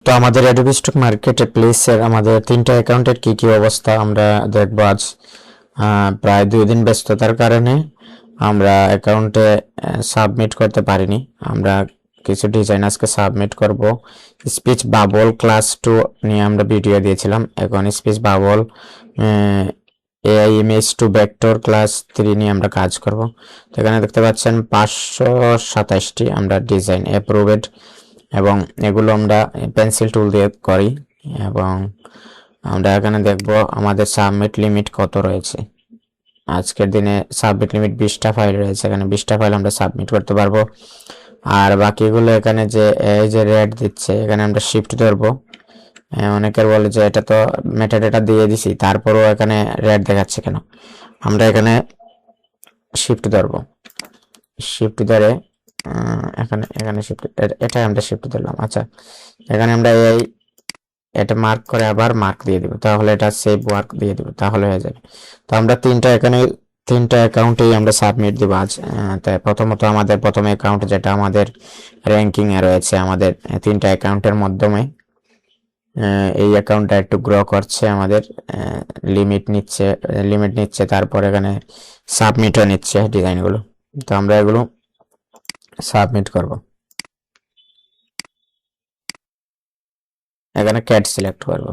তো আমাদের Adobe stock মার্কেটে প্লেসের আমাদের 3টা অ্যাকাউন্টের কি অবস্থা আমরা দেখব আজ। প্রায় 2 দিন ব্যস্ততার কারণে আমরা অ্যাকাউন্টে সাবমিট করতে পারিনি। আমরা কিছু ডিজাইন আজকে সাবমিট করব। স্পিচ বাবল ক্লাস 2 নিয়ে আমরা ভিডিও দিয়েছিলাম, এখন speech bubble AI image to vector class 3 নিয়ে আমরা কাজ করব। তো এখানে দেখতে পাচ্ছেন 527টি আমরা ডিজাইন অ্যাপ্রুভড, এবং এগুলো আমরা পেন্সিল টুল দিয়ে করি। এবং আমরা এখানে দেখব আমাদের সাবমিট লিমিট কত রয়েছে। আজকের দিনে সাবমিট লিমিট 20টা ফাইল রয়েছে, এখানে 20টা ফাইল আমরা সাবমিট করতে পারবো। আর বাকিগুলো এখানে যে এই যে রেড দিচ্ছে, এখানে আমরা শিফট ধরবো। অনেকের বলে যে এটা তো মেটাডাটা দিয়ে দিছি, তারপরেও এখানে রেড দেখাচ্ছে কেন। আমরা এখানে শিফট ধরবো, শিফট ধরে এখানে এখানে শিফট, এটা আমরা শিফট ধরলাম। আচ্ছা, এখানে আমরা এটা মার্ক করে আবার মার্ক দিয়ে দিব, তাহলে এটা সেভ ওয়ার্ক দিয়ে দিব, তাহলে হয়ে যাবে। তো আমরা এখানে 3টা অ্যাকাউন্টেই আমরা সাবমিট দিব আজ। তাই প্রথমত আমাদের প্রথম অ্যাকাউন্ট যেটা আমাদের র্যাঙ্কিং এ রয়েছে, আমাদের 3টা অ্যাকাউন্টের মাধ্যমে এই অ্যাকাউন্টটা একটু গ্রো করছে, আমাদের লিমিট নিচ্ছে, তারপর এখানে সাবমিটও নিচ্ছে ডিজাইনগুলো। তো আমরা এগুলো সাবমিট করব। এখানে ক্যাট সিলেক্ট করব,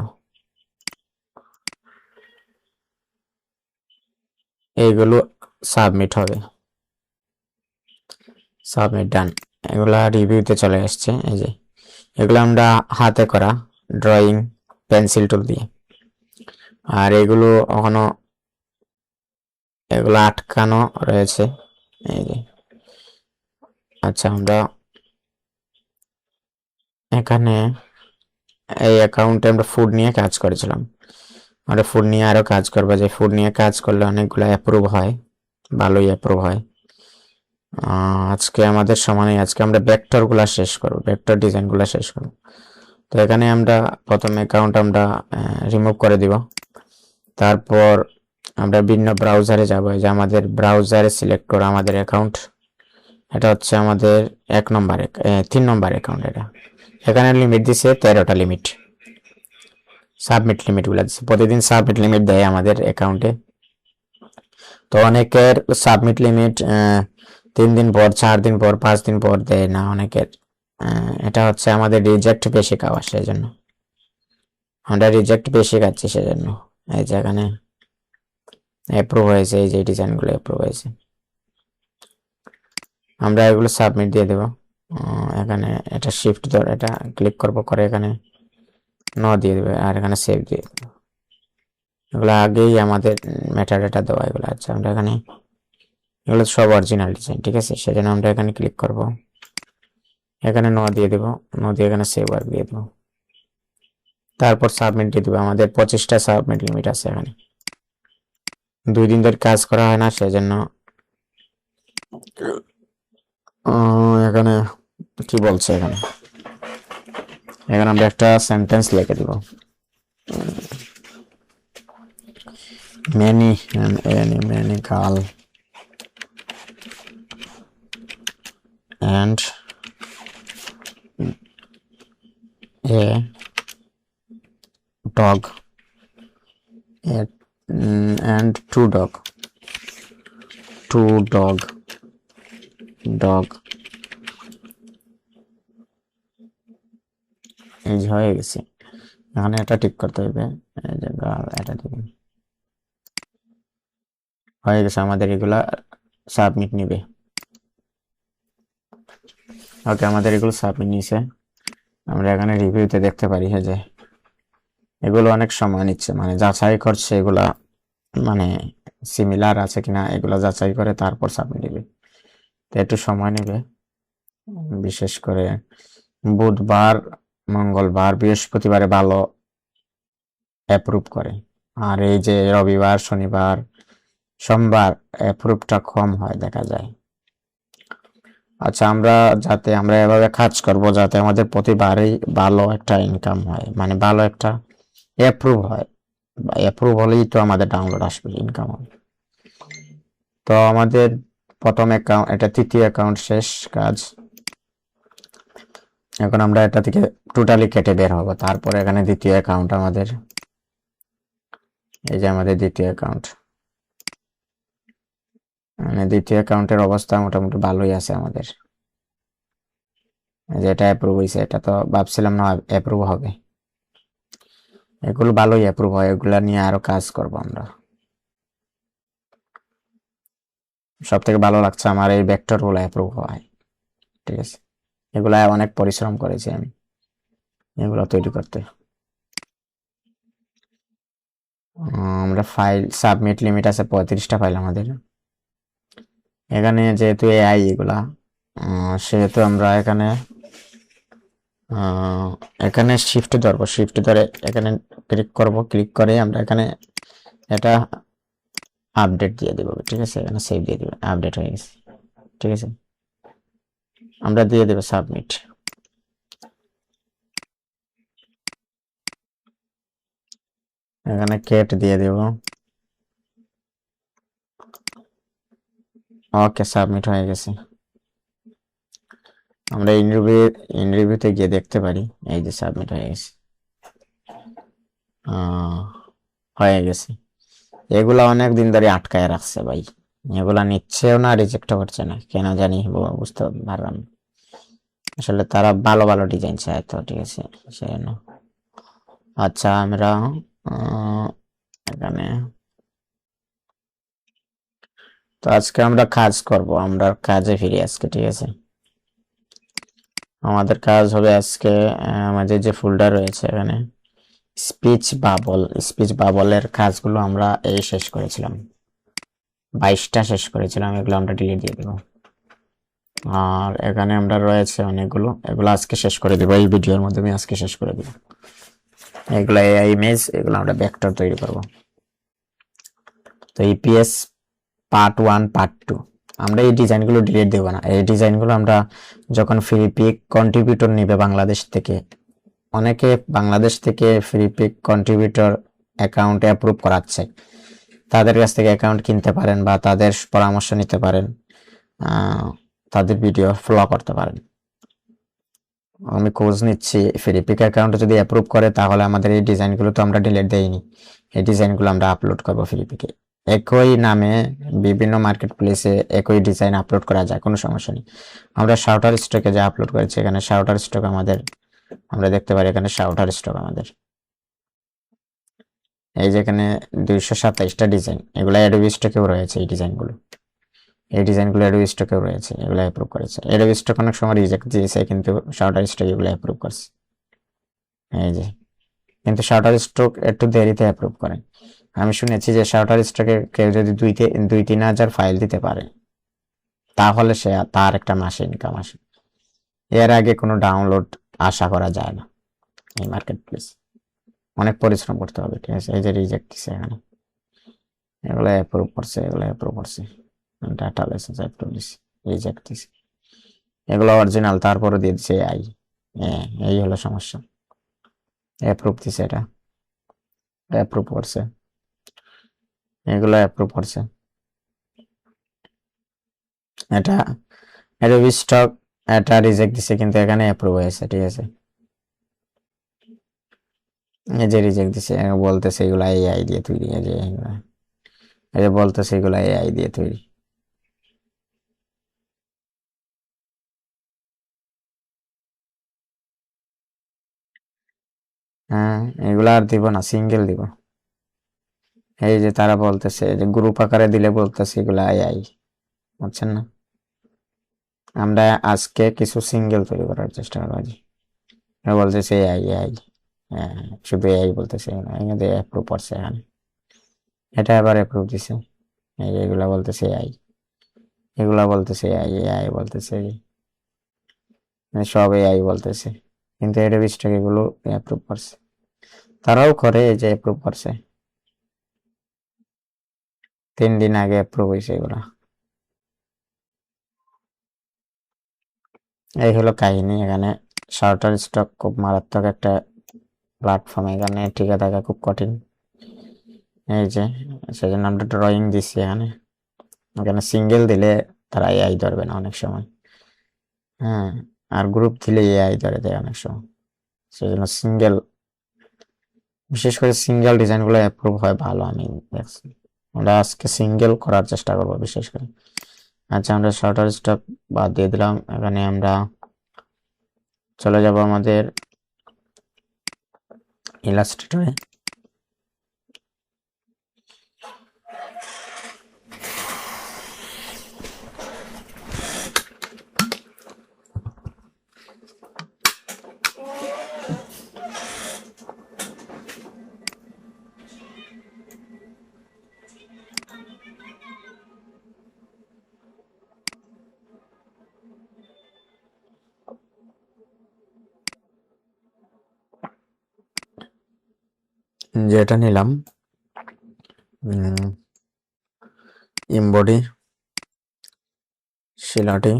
এইগুলো সাবমিট হবে। সাবমিট ডান। এগুলা রিভিউতে চলে আসছে। এই যে এগুলো আমরা হাতে করা ড্রয়িং পেন্সিল টুল দিয়ে, আর এগুলো এখনো এগুলো আটকানো রয়েছে। এই যে আচ্ছা, আমরা এখানে এই অ্যাকাউন্টে আমরা ফুড নিয়ে কাজ করেছিলাম, আমরা ফুড নিয়ে আরো কাজ করবো। যে ফুড নিয়ে কাজ করলে অনেকগুলো অ্যাপ্রুভ হয়, ভালোই অ্যাপ্রুভ হয়। আজকে আমাদের সমানে আজকে আমরা ভেক্টরগুলো শেষ করব, ভেক্টর ডিজাইনগুলো শেষ করব। তো এখানে আমরা প্রথম অ্যাকাউন্ট আমরা রিমুভ করে দিব। তারপর আমরা ভিন্ন ব্রাউজারে যাব। যে আমাদের ব্রাউজারে সিলেক্ট করা আমাদের অ্যাকাউন্ট, এটা হচ্ছে আমাদের 3 নম্বর অ্যাকাউন্ট। এটা এখানে লিমিট দিছে 13টা লিমিট, সাবমিট লিমিটগুলো দিচ্ছে। প্রতিদিন সাবমিট লিমিট দেয় আমাদের অ্যাকাউন্টে। তো অনেকের সাবমিট লিমিট 3 দিন পর, 4 দিন পর, 5 দিন পর দেয় না অনেকের। এটা হচ্ছে আমাদের রিজেক্ট বেশি খাওয়া, সেজন্য আমরা রিজেক্ট বেশি খাচ্ছি, সেজন্য। এই যে এখানে অ্যাপ্রুভ হয়েছে, এই যে ডিজাইনগুলো অ্যাপ্রুভ হয়েছে, আমরা এগুলো সাবমিট দিয়ে দেব। এখানে এটা শিফট ধরে এটা ক্লিক করব, করে এখানে দিয়ে দেবে, আর এখানে সেভ দিয়ে দেবে। এগুলো আগেই আমাদের মেটাডাটা দেওয়া এগুলো। আচ্ছা, আমরা এখানে এগুলো সব অরিজিনাল ডিজাইন, ঠিক আছে, সেজন্য আমরা এখানে ক্লিক করব, এখানে দিয়ে দেব, দিয়ে এখানে সেভ ওয়ার্ক দিয়ে দেব, তারপর সাবমিট দিয়ে দেবো। আমাদের 25টা সাবমিট লিমিট আছে। এখানে 2 দিন ধরে কাজ করা হয় না, সেজন্য এখানে কি বলছে, এখানে আমরা একটা সেন্টেন্স লিখে দিব। many girl and a dog and two dog এই যে হয়ে গেছে। এখানে এটা ঠিক করতে হবে, এই যে গার্ল, এটা ঠিক হয়ে গেছে। আমাদের এগুলা সাবমিট নিবে। ওকে, আমাদের এগুলো সাবমিট নিছে। আমরা এখানে রিভিউতে দেখতে পারি যে এগুলো অনেক সময় নিচ্ছে, মানে যাচাই করছে এগুলা মানে সিমিলার আছে কিনা, এগুলো যাচাই করে তারপর সাবমিট দিবে। তো একটু সময় নেবে, বিশেষ করে বুধবার, মঙ্গলবার, বৃহস্পতিবারে ভালো অ্যাপ্রুভ করে, আর এই যে রবিবার, শনিবার, সোমবার অ্যাপ্রুভটা কম হয় দেখা যায়। আচ্ছা, আমরা এভাবে কাজ করব যাতে আমাদের প্রতিবারই ভালো একটা ইনকাম হয়, মানে ভালো একটা অ্যাপ্রুভ হয়। অ্যাপ্রুভ হলেই তো আমাদের ডাউনলোড আসবে, ইনকাম হবে। তো আমাদের প্রথম অ্যাকাউন্ট, এটা তৃতীয় অ্যাকাউন্ট শেষ কাজ। এখন আমরা এটা থেকে টোটালি কেটে বের হবো। তারপরে এখানে দ্বিতীয় অ্যাকাউন্ট আমাদের, এই যে আমাদের দ্বিতীয় অ্যাকাউন্ট, মানে দ্বিতীয় অ্যাকাউন্টের অবস্থা মোটামুটি ভালোই আছে আমাদের। যেটা অ্যাপ্রুভ হয়েছে, এটা তো ভাবছিলাম না অ্যাপ্রুভ হবে। এগুলো ভালোই অ্যাপ্রুভ হয়, এগুলা নিয়ে আরো কাজ করব আমরা। সব থেকে ভালো লাগছে আমার এই ভেক্টর গুলো অ্যাপ্রুভ হয়, ঠিক আছে। এগুলা অনেক পরিশ্রম করেছি আমি এগুলো তৈরি করতে। আমরা ফাইল সাবমিট লিমিট আছে 35টা ফাইল আমাদের এখানে, যেহেতু এআই এগুলা, সেহেতু আমরা এখানে এখানে শিফট ধরবো, শিফট ধরে এখানে ক্লিক করব, ক্লিক করে আমরা এখানে এটা আপডেট দিয়ে দেবো, ঠিক আছে। এখানে সেভ দিয়ে দেবো, আপডেট হয়ে গেছে, ঠিক আছে। আমরা দিয়ে দেবো সাবমিট। এখানে কেট দিয়ে দেব, ওকে সাবমিট হয়ে গেছে। আমরা ইনরিভিউতে গিয়ে দেখতে পারি, এই যে সাবমিট হয়ে গেছে, হয়ে গেছে। এগুলা অনেক দিন ধরে আটকায় রাখছে ভাই, এগুলা নিচ্ছেও না, রিজেক্ট করছে না, কেন জানি বুঝতে পারলাম না। আসলে তারা ভালো ভালো ডিজাইন চায় তো, ঠিক আছে, সেজন্য। আচ্ছা আমরা এখানে তো আজকে আমরা কাজ করব, আমরা কাজে ফিরি আজকে, ঠিক আছে। আমাদের কাজ হবে আজকে, আমাদের যে ফোল্ডার রয়েছে এখানে স্পিচ বাবলের কাজগুলো আমরা এই শেষ করেছিলাম, 22টা শেষ করেছিলাম, এগুলো আমরা ডিলিট দিয়ে দেবো। আর এখানে আমরা রয়েছে অনেকগুলো, এগুলো আজকে শেষ করে দিব, এই ভিডিওর মাধ্যমে আজকে শেষ করে দিব। এগুলো এআই ইমেজ, এগুলো আমরা ভেক্টর তৈরি করব। তো ইপিএস পার্ট 1 পার্ট 2, আমরা এই ডিজাইনগুলো ডিলিট দেবো না। এই ডিজাইনগুলো আমরা যখন ফ্রি পিক কন্ট্রিবিউটর নিবে বাংলাদেশ থেকে, অনেকে বাংলাদেশ থেকে Freepik contributor account approve করাচ্ছে, তাদের কাছ থেকে অ্যাকাউন্ট কিনতে পারেন বা তাদের পরামর্শ নিতে পারেন, তাদের ভিডিও ফলো করতে পারেন। আমি খোঁজ নিচ্ছি, ফ্রি পিক অ্যাকাউন্ট যদি অ্যাপ্রুভ করে তাহলে আমাদের এই ডিজাইনগুলো তো আমরা ডিলিট দেইনি, এই ডিজাইনগুলো আমরা আপলোড করবো ফ্রি পিকে। একই নামে বিভিন্ন মার্কেট প্লেসে একই ডিজাইন আপলোড করা যায়, কোনো সমস্যা নেই। আমরা শাউটার স্টকে যা আপলোড করেছি, এখানে শাউটার স্টক আমাদের, আমরা দেখতে পারি এখানে শাউটার স্টক আমাদের, এই যে এখানে 227টা ডিজাইন, এগুলো অ্যাডোবি স্টকেও রয়েছে। এই ডিজাইনগুলো অ্যাডোবি স্টকেও রয়েছে, এগুলো অ্যাপ্রুভ করেছে। অ্যাডোবি স্টক অনেক সময় রিজেক্ট দিয়েছে, কিন্তু শাউটার স্টক এগুলো অ্যাপ্রুভ করছে, এই যে। কিন্তু শাউটার স্টক একটু দেরিতে অ্যাপ্রুভ করে। আমি শুনেছি যে শাউটার স্টকে কেউ যদি 2-3 হাজার ফাইল দিতে পারে তাহলে সে তার একটা মাসে ইনকাম আসে, এর আগে কোনো ডাউনলোড আশা করা যায় না। এই মার্কেট প্লেস অনেক পরিশ্রম করতে হবে, ঠিক আছে। এই যে রিজেক্ট দিছে এখানে, এগুলো অ্যাপ্রুভ করছে, ডাটা লাইসেন্স অ্যাপ্রুভ দিছে, রিজেক্ট দিছে, এগুলো অরিজিনাল, তারপরে দিয়ে দিছে এআই। এই হলো সমস্যা। অ্যাপ্রুভ দিছে, এটা অ্যাপ্রুভ করছে, এগুলো অ্যাপ্রুভ করছে। এটা অ্যাডোবি স্টক এটা রিজেক্ট দিছে, কিন্তু এখানে অ্যাপ্রুভ হয়েছে, ঠিক আছে। এই যে রিজেক্ট দিছে, বলতেছে এগুলো এআই দিয়ে তৈরি, এই যে বলতেছে এগুলো এআই দিয়ে তৈরি। হ্যাঁ, এগুলো আর দিব না, সিঙ্গেল দিব। এই যে তারা বলতেছে যে গ্রুপ আকারে দিলে বলতেছে এগুলো এআই, বুঝছেন না। আমরা আজকে কিছু সিঙ্গেল তৈরি করার চেষ্টা করবো। বলতেছে এআই এআই, হ্যাঁ, শুধু এআই বলতেছে, এখানে অ্যাপ্রুভ করছে এখানে, এটা আবার অ্যাপ্রুভ দিছে। এই যে এগুলা বলতেছে এআই, এগুলা বলতেছে এআই এআই বলতেছে, মানে সব এআই বলতেছে, কিন্তু এটা বিশটাকে এগুলো অ্যাপ্রুভ করছে, তারাও করে, এই যে অ্যাপ্রুভ করছে 3 দিন আগে অ্যাপ্রুভ হয়েছে এগুলা। এই হলো কাহিনী। এখানে শার্টার স্টক খুব মারাত্মক একটা প্ল্যাটফর্ম, এখানে টিকে থাকা খুব কঠিন। এই যে সেজন্য আমরা ড্রয়িং দিচ্ছি এখানে, এখানে সিঙ্গেল দিলে তারা এআই ধরবে না অনেক সময়। হ্যাঁ, আর গ্রুপ দিলে এআই ধরে দেয় অনেক সময়, সেজন্য সিঙ্গেল, বিশেষ করে সিঙ্গেল ডিজাইনগুলো অ্যাপ্রুভ হয় ভালো। আমি দেখছি, আমরা আজকে সিঙ্গেল করার চেষ্টা করবো বিশেষ করে। আচ্ছা, আমরা শর্টার স্টপ বাদ দিয়ে দিলাম। এখানে আমরা চলে যাব আমাদের ইলাস্ট্রেটরে। যেটা নিলাম এমবডি শিলাটি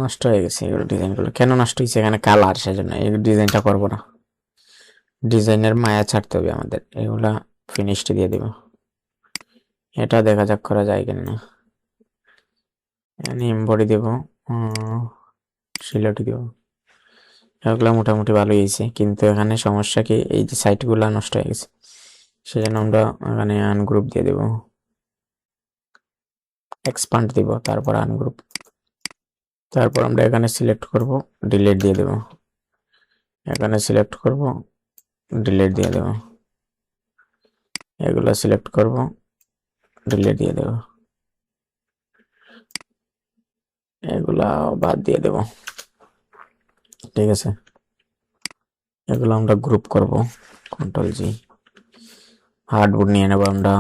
নষ্ট হয়ে গেছে। এগুলো ডিজাইনগুলো কেন নষ্ট হয়েছে? এখানে কালার, সেজন্য এই ডিজাইনটা করবো না। ডিজাইনের মায়া ছাড়তে হবে আমাদের। এগুলা ফিনিশড দিয়ে দিব। এটা দেখা যাক করা যায় কিনা। এখানে এমবডি দেব, শিলাটি দেব। এগুলো মোটামুটি ভালো হয়েছে, কিন্তু এখানে সমস্যা কি, এই যে সাইটগুলো নষ্ট হয়ে গেছে, সেজন্য আমরা এখানে আনগ্রুপ দিয়ে দেব, এক্সপান্ড দিব, তারপর আনগ্রুপ, তারপর আমরা এখানে সিলেক্ট করব, ডিলিট দিয়ে দেব। এখানে সিলেক্ট করব, ডিলিট দিয়ে দেব। এগুলো সিলেক্ট করব, ডিলিট দিয়ে দেব। এগুলা বাদ দিয়ে দেব। ঠিক আছে, এগুলো আমরা গ্রুপ করব, কন্ট্রোল জি। হার্ডবোর্ড নিয়ে নেব আমরা।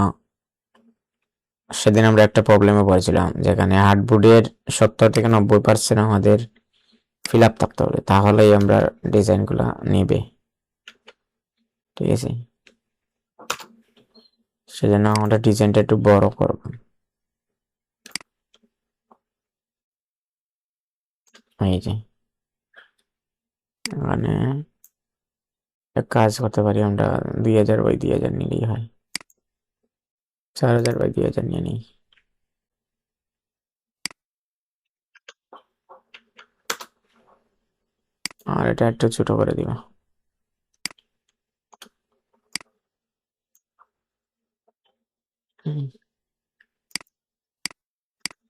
সেদিন আমরা একটা প্রবলেমে পড়েছিলাম, যেখানে হার্ডবোর্ডের 70 থেকে 90% আমাদের ফিল আপ থাকতে হবে, তাহলেই আমরা ডিজাইনগুলো নেবে। ঠিক আছে, সেজন্য আমরা ডিজাইনটা একটু বড় করব। এই যে মানে এক কাজ করতে পারি আমরা, 2000 বাই 2000 নিলেই হয়। 4000 বাই 2000 নিয়ে নিই। আর এটা একটু ছোট করে দিব।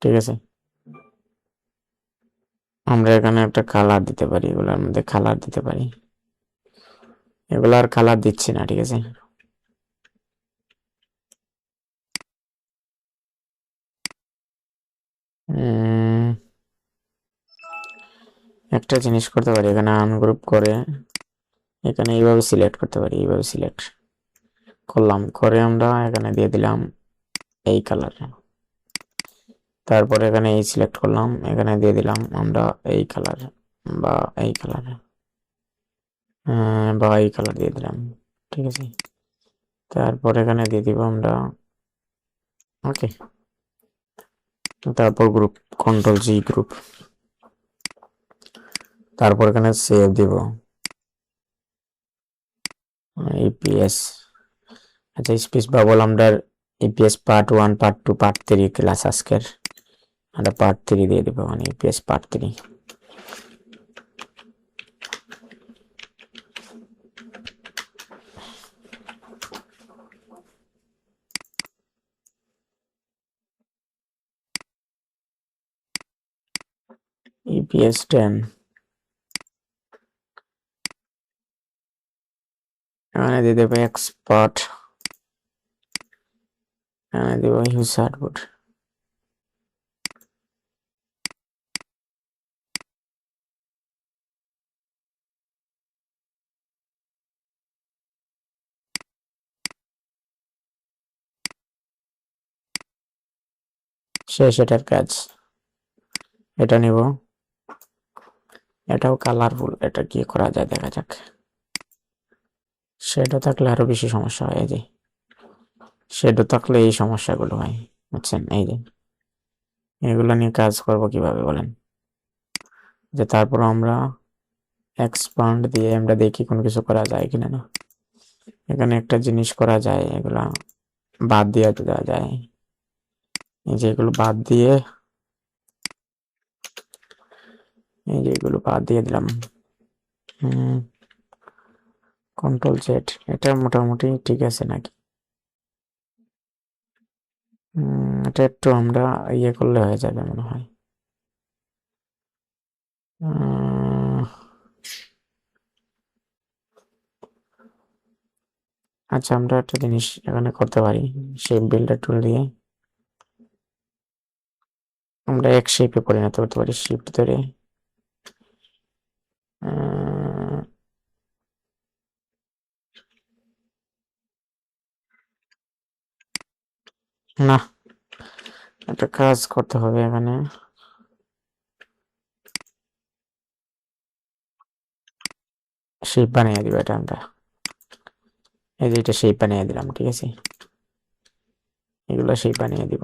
ঠিক আছে, আমরা এখানে একটা কালার দিতে পারি, এগুলোর মধ্যে কালার দিতে পারি। এগুলো আর কালার দিচ্ছি না। ঠিক আছে, একটা জিনিস করতে পারি, এখানে আনগ্রুপ করে এখানে এইভাবে সিলেক্ট করতে পারি। এইভাবে সিলেক্ট করলাম, করে আমরা এখানে দিয়ে দিলাম এই কালার। তারপরে এখানে এই সিলেক্ট করলাম, এখানে দিয়ে দিলাম আমরা এই কালার বা এই কালার, বা এই কালার দিয়ে দিলাম। ঠিক আছে, তারপর এখানে দিয়ে দিব আমরা ওকে। তারপর গ্রুপ, কন্ট্রোল জি গ্রুপ। তারপর এখানে সেভ দিব, ইপিএস। আচ্ছা, স্পেস বাবল আমরা EPS part 1, part 2, part 3 class আজকের, আমরা পার্ট 3 দিয়ে দিব, মানে ইপিএস পার্ট 3। ইপিএস 10, এখানে দিয়ে দেবো এক্সপার্ট, এখানে দেবো হিউজ হার্ডবোর্ড। শেষ এটার কাজ। এটা নিব, এটাও কালারফুল, এটা কি করা যায় দেখা যাক। শেডো থাকলে আরো বেশি সমস্যা হয়। এই যে শেডো থাকলে এই সমস্যাগুলো হয়, বুঝছেন? এই যে এগুলো নিয়ে কাজ করব কিভাবে বলেন? যে তারপর আমরা এক্সপান্ড দিয়ে আমরা দেখি কোনো কিছু করা যায় কিনা। না, এখানে একটা জিনিস করা যায়, এগুলা বাদ দিয়ে দেওয়া যায়। এই যে এগুলো বাদ দিয়ে এই যে এগুলো বাদ দিয়ে দিলাম। কন্ট্রোল জেড, এটা মোটামুটি ঠিক আছে নাকি? এটা একটু আমরা ইয়ে করলে হয়ে যাবে মনে হয়। আচ্ছা, আমরা একটা জিনিস এখানে করতে পারি, শেপ বিল্ডার টুল দিয়ে আমরা এক শেপে পরিণত করতে পারি, শিফট ধরে। না, একটা কাজ করতে হবে এখানে, শেপ বানিয়ে দিব এটা আমরা। এই যে এটা শেপ বানিয়ে দিলাম, ঠিক আছে, এগুলো শেপ বানিয়ে দিব।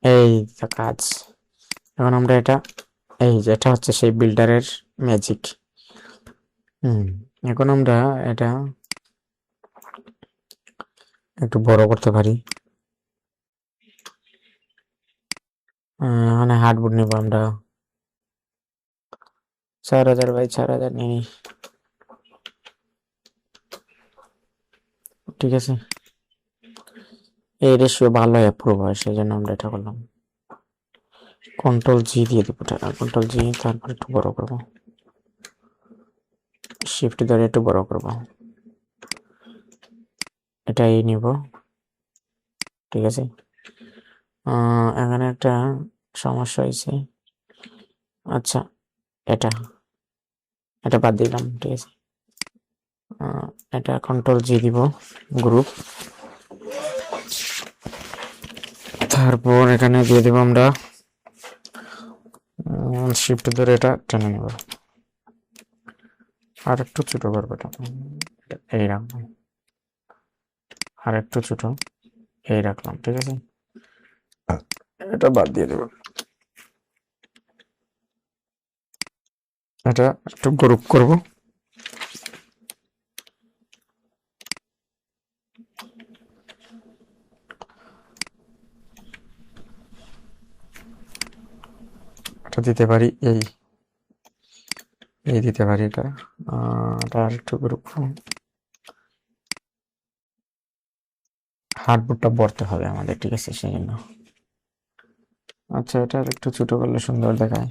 এই তো কাজ। এখন আমরা এটা, এই যে এটা হচ্ছে শেপ বিল্ডারের ম্যাজিক। এখন আমরা এটা একটু বড় করতে পারি। মানে হার্ডবোর্ড নিব আমরা 4000 বাই 4000 নিয়ে নিই, ঠিক আছে। এই রেশিও ভালো অ্যাপ্রুভ হয়, সেই জন্য আমরা এটা করলাম। কন্ট্রোল জি দিয়ে দিব, কন্ট্রোল জি, তারপর একটু বড় করব, শিফট ধরে একটু বড় করব, এটাই নিব, ঠিক আছে। এখানে একটা সমস্যা হয়েছে। আচ্ছা, এটা এটা বাদ দিলাম, ঠিক আছে। এটা কন্ট্রোল জি দিব, গ্রুপ, তারপর এখানে দিয়ে দেব আমরা শিফট ধরে এটা টেনে নেব, আর একটু ছোট করবো এটা, এই রাখবো, আর একটু ছোট, এই রাখলাম, ঠিক আছে। এটা বাদ দিয়ে দেব, এটা একটু গ্রুপ করব, এটা দিতে পারি, এই দিতে পারি এটা, এটা আর একটু গ্রুপ করব। হার্ডবোর্ডটা ভরতে হবে আমাদের, ঠিক আছে, সেই জন্য। আচ্ছা, এটা আর একটু ছোট করলে সুন্দর দেখায়,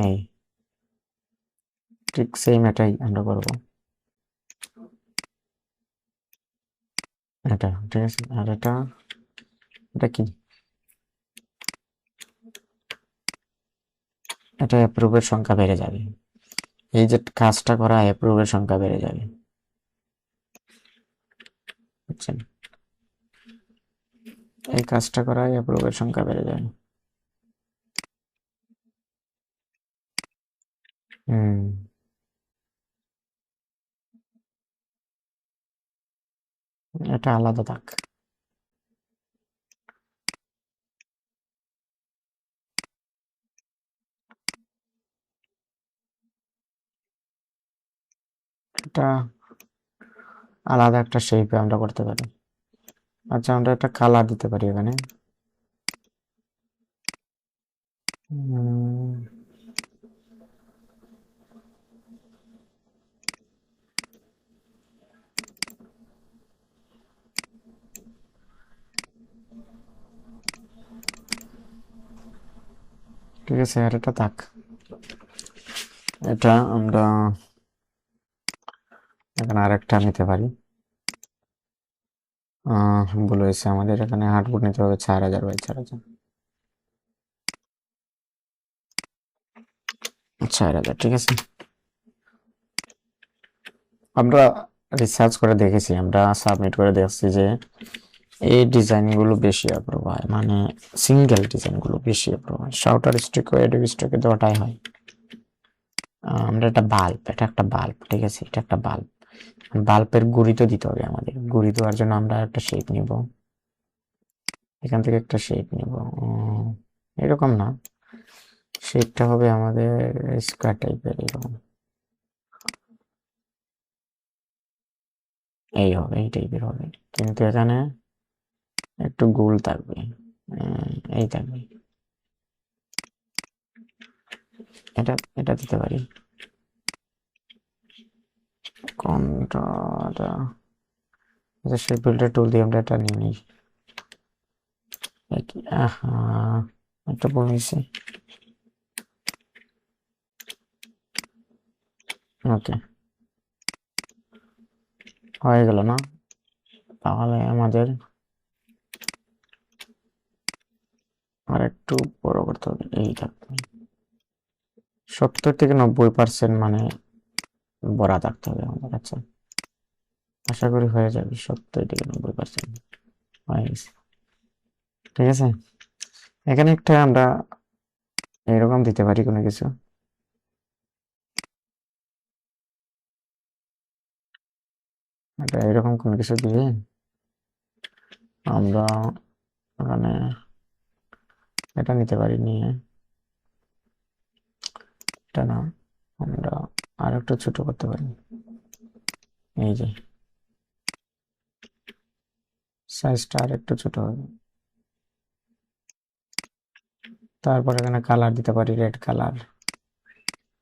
এই ঠিক সেম এটাই আমরা করবো, এটা ঠিক আছে। আর এটা, এটা কি, এটা অ্যাপ্রুভের সংখ্যা বেড়ে যাবে, এই যে কাজটা করা অ্যাপ্রুভের সংখ্যা বেড়ে যাবে, বুঝছেন, এই কাজটা করা অ্যাপ্রুভের সংখ্যা বেড়ে যাবে। হুম, এটা আলাদা থাক, এটা আলাদা একটা শেপে আমরা করতে পারি। আচ্ছা, আমরা একটা কালার দিতে পারি এখানে, উম, ঠিক আছে, আর এটা থাক। এটা আমরা এখানে আরেকটা নিতে পারি, ভুল হয়েছে, আমাদের এখানে হার্ডবোর্ড নিতে হবে 4000 বাই 4000, 4000, ঠিক আছে। আমরা রিসার্চ করে দেখেছি, আমরা সাবমিট করে দেখছি যে এই ডিজাইনগুলো বেশি অ্যাপ্রুভ হয়, মানে সিঙ্গেল ডিজাইনগুলো বেশি অ্যাপ্রুভ হয়, শাউটার স্টিক ও অ্যাডোবি স্টকে দেওয়াটাই হয়। আমরা একটা বাল্ব, এটা একটা বাল্ব, ঠিক আছে, এটা একটা বাল্ব, বাল্বের গুড়ি তো দিতে হবে আমাদের, গুড়ি দেওয়ার জন্য আমরা একটা শেপ নিব, এখান থেকে একটা শেপ নিব, এরকম না, শেপটা হবে আমাদের স্কোয়ার টাইপের, এরকম, এই হবে, এই টাইপের হবে, কিন্তু এখানে একটু গোল থাকবে, এই থাকবে, এটা এটা দিতে পারি কোনটা। আচ্ছা সেই ফিল্টার টুল দিয়ে আমরা এটা নিয়ে নিই। আহা, একটা ভুল হয়েছে। ওকে, হয়ে গেল না? তাহলে আমাদের আর একটু বড় করতে হবে। এইটা 70 থেকে 90% মানে ভরা থাকতে হবে আমাদের কাছে। আশা করি হয়ে যাবে 70 থেকে 90% হয়ে গেছে। ঠিক আছে, এখানে একটা আমরা এরকম দিতে পারি কোনো কিছু। এটা এরকম কোনো কিছু দিয়ে আমরা এখানে এটা নিতে পারি, নিয়ে এটা না, আমরা আর একটু ছোট করতে পারি। এই যে সাইজটা আর একটু ছোট হবে। তারপর এখানে কালার দিতে পারি, রেড কালার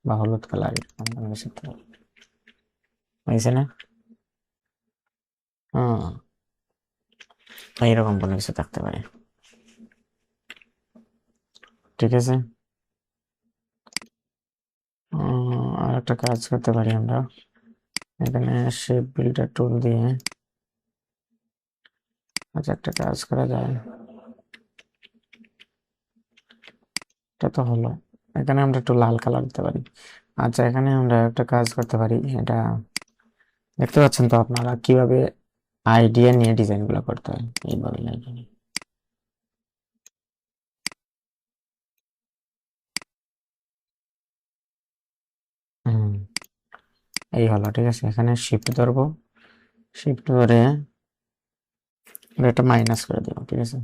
বা হলুদ কালার, এরকম কোনো কিছু দিতে পারি। হয়েছে না? হ্যাঁ, এইরকম কোনো কিছু থাকতে পারে। ঠিক আছে, আর একটা কাজ করতে পারি আমরা এখানে শেপ বিল্ডার টুল দিয়ে। আচ্ছা একটা কাজ করা যায়, এটা তো হলো, এখানে আমরা একটু লাল কালার দিতে পারি। আচ্ছা এখানে আমরা একটা কাজ করতে পারি, এটা দেখতে পাচ্ছেন তো আপনারা কিভাবে আইডিয়া নিয়ে ডিজাইন গুলো করতে হয়, এইভাবে আইডিয়া নিয়ে। হুম, এই হলো। ঠিক আছে, এখানে শিফট ধরবো, শিফট ধরে এটা মাইনাস করে দেবো। ঠিক আছে,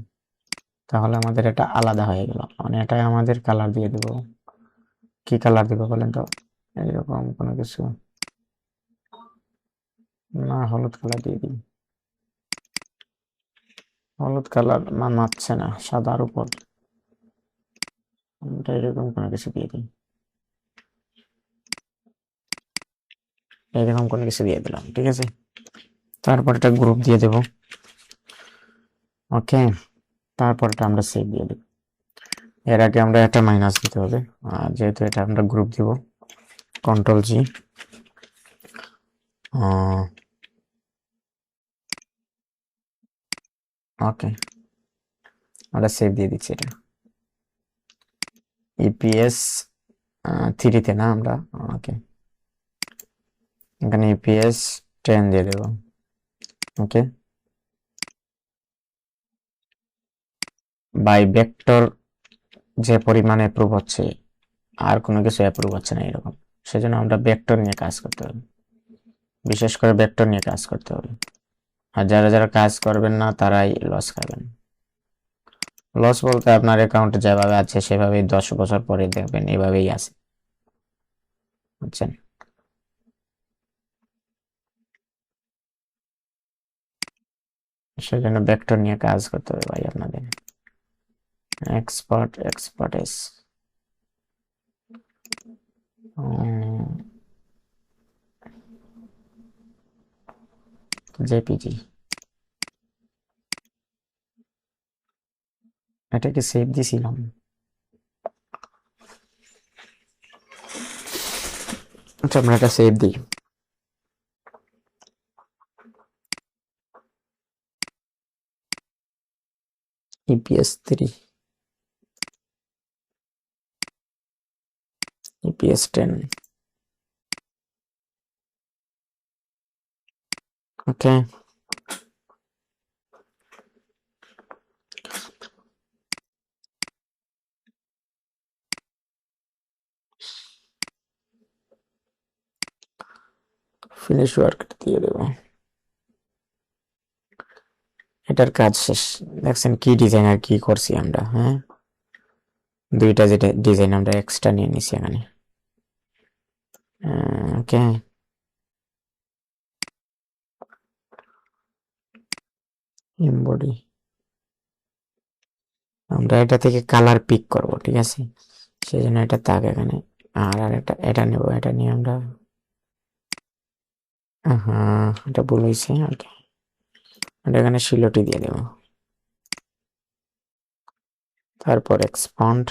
তাহলে আমাদের এটা আলাদা হয়ে গেল, মানে এটা আমাদের কালার দিয়ে দেবো। কি কালার দিব বলেন তো? এইরকম কোনো কিছু না, হলুদ কালার দিয়ে দিই। হলুদ কালার না, মানছে না, সাদার উপর আমরা এরকম কোনো কিছু দিয়ে দিই। এরকম কোনো কিছু দিয়ে দিলাম। ঠিক আছে, তারপর এটা গ্রুপ দিয়ে দেব। ওকে, তারপর এটা আমরা সেভ দিয়ে দেব। এর আগে আমরা একটা মাইনাস দিতে হবে, আর যেহেতু এটা আমরা গ্রুপ দিব, Ctrl+G। ওকে, আমরা সেভ দিয়ে দিচ্ছি এটা। ইপিএস 3-তে না আমরা, ওকে, এখানে ইপিএস 10 দিয়ে দেব। ওকে, বাই ভেক্টর যে পরিমাণে অ্যাপ্রুভ হচ্ছে, আর কোনো কিছু অ্যাপ্রুভ হচ্ছে না এরকম, সেজন্য আমরা ভেক্টর নিয়ে কাজ করতে হবে, বিশেষ করে ভেক্টর নিয়ে কাজ করতে হবে। আর যারা যারা কাজ করবেন না তারাই লস খাবেন। লস বলতে আপনার অ্যাকাউন্টে যেভাবে আছে সেভাবেই 10 বছর পরে দেখবেন এভাবেই আছে, বুঝছেন? সেজন্য ভেক্টর নিয়ে কাজ করতে হবে ভাই আপনাদের। এক্সপার্ট জেপিজি, এটাকে সেভ দিছিলাম। আচ্ছা আমরা এটা সেভ দিই। EPS 3, EPS 10। ওকে, ফিনিশ ওয়ার্ক দিয়ে দেবো। এটার কাজ শেষ। দেখছেন কি ডিজাইন আর কি করছি আমরা, হ্যাঁ, দুইটা যেটা ডিজাইন আমরা এক্সট্রা নিয়ে নিছি এখানে। ওকে, এমবডি আমরা এটা থেকে কালার পিক করব, ঠিক আছে? সেই জন্য এটা থাক এখানে। আর এটা নেব, এটা নিয়ে আমরা হ্যাঁ এটা ভুল হয়েছে। ওকে, এটা এখানে শিলটি দিয়ে দেব। তারপর এক্সপান্ড,